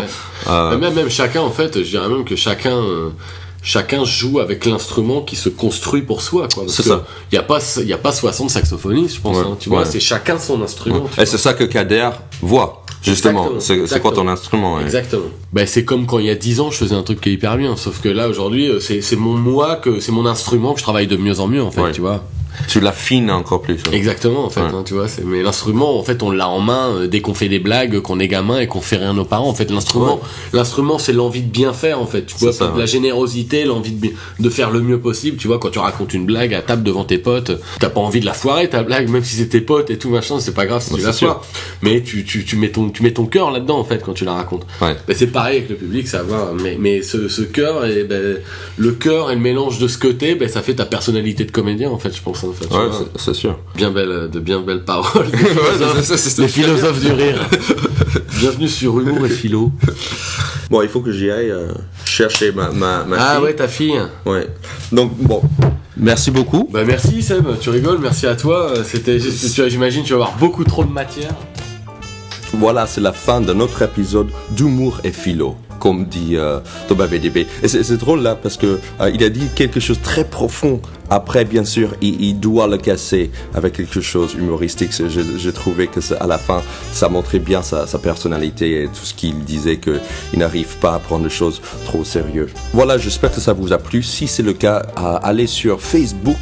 Même chacun, en fait, je dirais même que chacun joue avec l'instrument qui se construit pour soi, quoi. Parce que il y a pas 60 saxophonistes, je pense, tu vois, c'est chacun son instrument. Et c'est ça que Kader voit, justement. C'est quoi ton instrument? Exactement. C'est comme quand il y a 10 ans, je faisais un truc qui est hyper bien, sauf que là, aujourd'hui, c'est mon instrument que je travaille de mieux en mieux, en fait, tu vois. Tu l'affines encore plus. Exactement, en fait, tu vois, mais l'instrument, en fait, on l'a en main dès qu'on fait des blagues, qu'on est gamin et qu'on fait rien à nos parents. En fait, l'instrument, c'est l'envie de bien faire, en fait. Tu vois, la générosité, l'envie de faire le mieux possible. Tu vois, quand tu racontes une blague à table devant tes potes, t'as pas envie de la foirer, ta blague, même si c'est tes potes et tout machin, c'est pas grave si tu la foires. Mais tu mets ton cœur là-dedans, en fait, quand tu la racontes. C'est pareil avec le public, ça va. Mais ce cœur, le cœur et le mélange de ce côté, ça fait ta personnalité de comédien, en fait, je pense. En fait, c'est sûr. De bien belles paroles. Les philosophes du rire. Bienvenue sur Humour et Philo. Bon, il faut que j'y aille chercher ma fille. Ah ouais, ta fille. Ouais. Donc, bon. Merci beaucoup. Merci Seb, tu rigoles, merci à toi. C'était juste, j'imagine tu vas avoir beaucoup trop de matière. Voilà, c'est la fin de notre épisode d'Humour et Philo, comme dit Thomas VDB. Et c'est drôle là parce que il a dit quelque chose de très profond. Après, bien sûr, il doit le casser avec quelque chose humoristique. J'ai trouvé que à la fin, ça montrait bien sa personnalité et tout ce qu'il disait, qu'il n'arrive pas à prendre les choses trop au sérieux. Voilà, j'espère que ça vous a plu. Si c'est le cas, allez sur Facebook.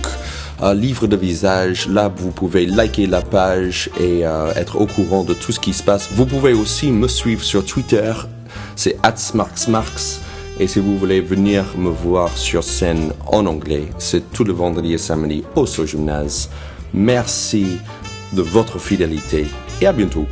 Livre de visage, là vous pouvez liker la page et être au courant de tout ce qui se passe. Vous pouvez aussi me suivre sur Twitter, c'est @smarksmarks. Et si vous voulez venir me voir sur scène en anglais, c'est tout le vendredi et samedi au Gymnase. Merci de votre fidélité et à bientôt.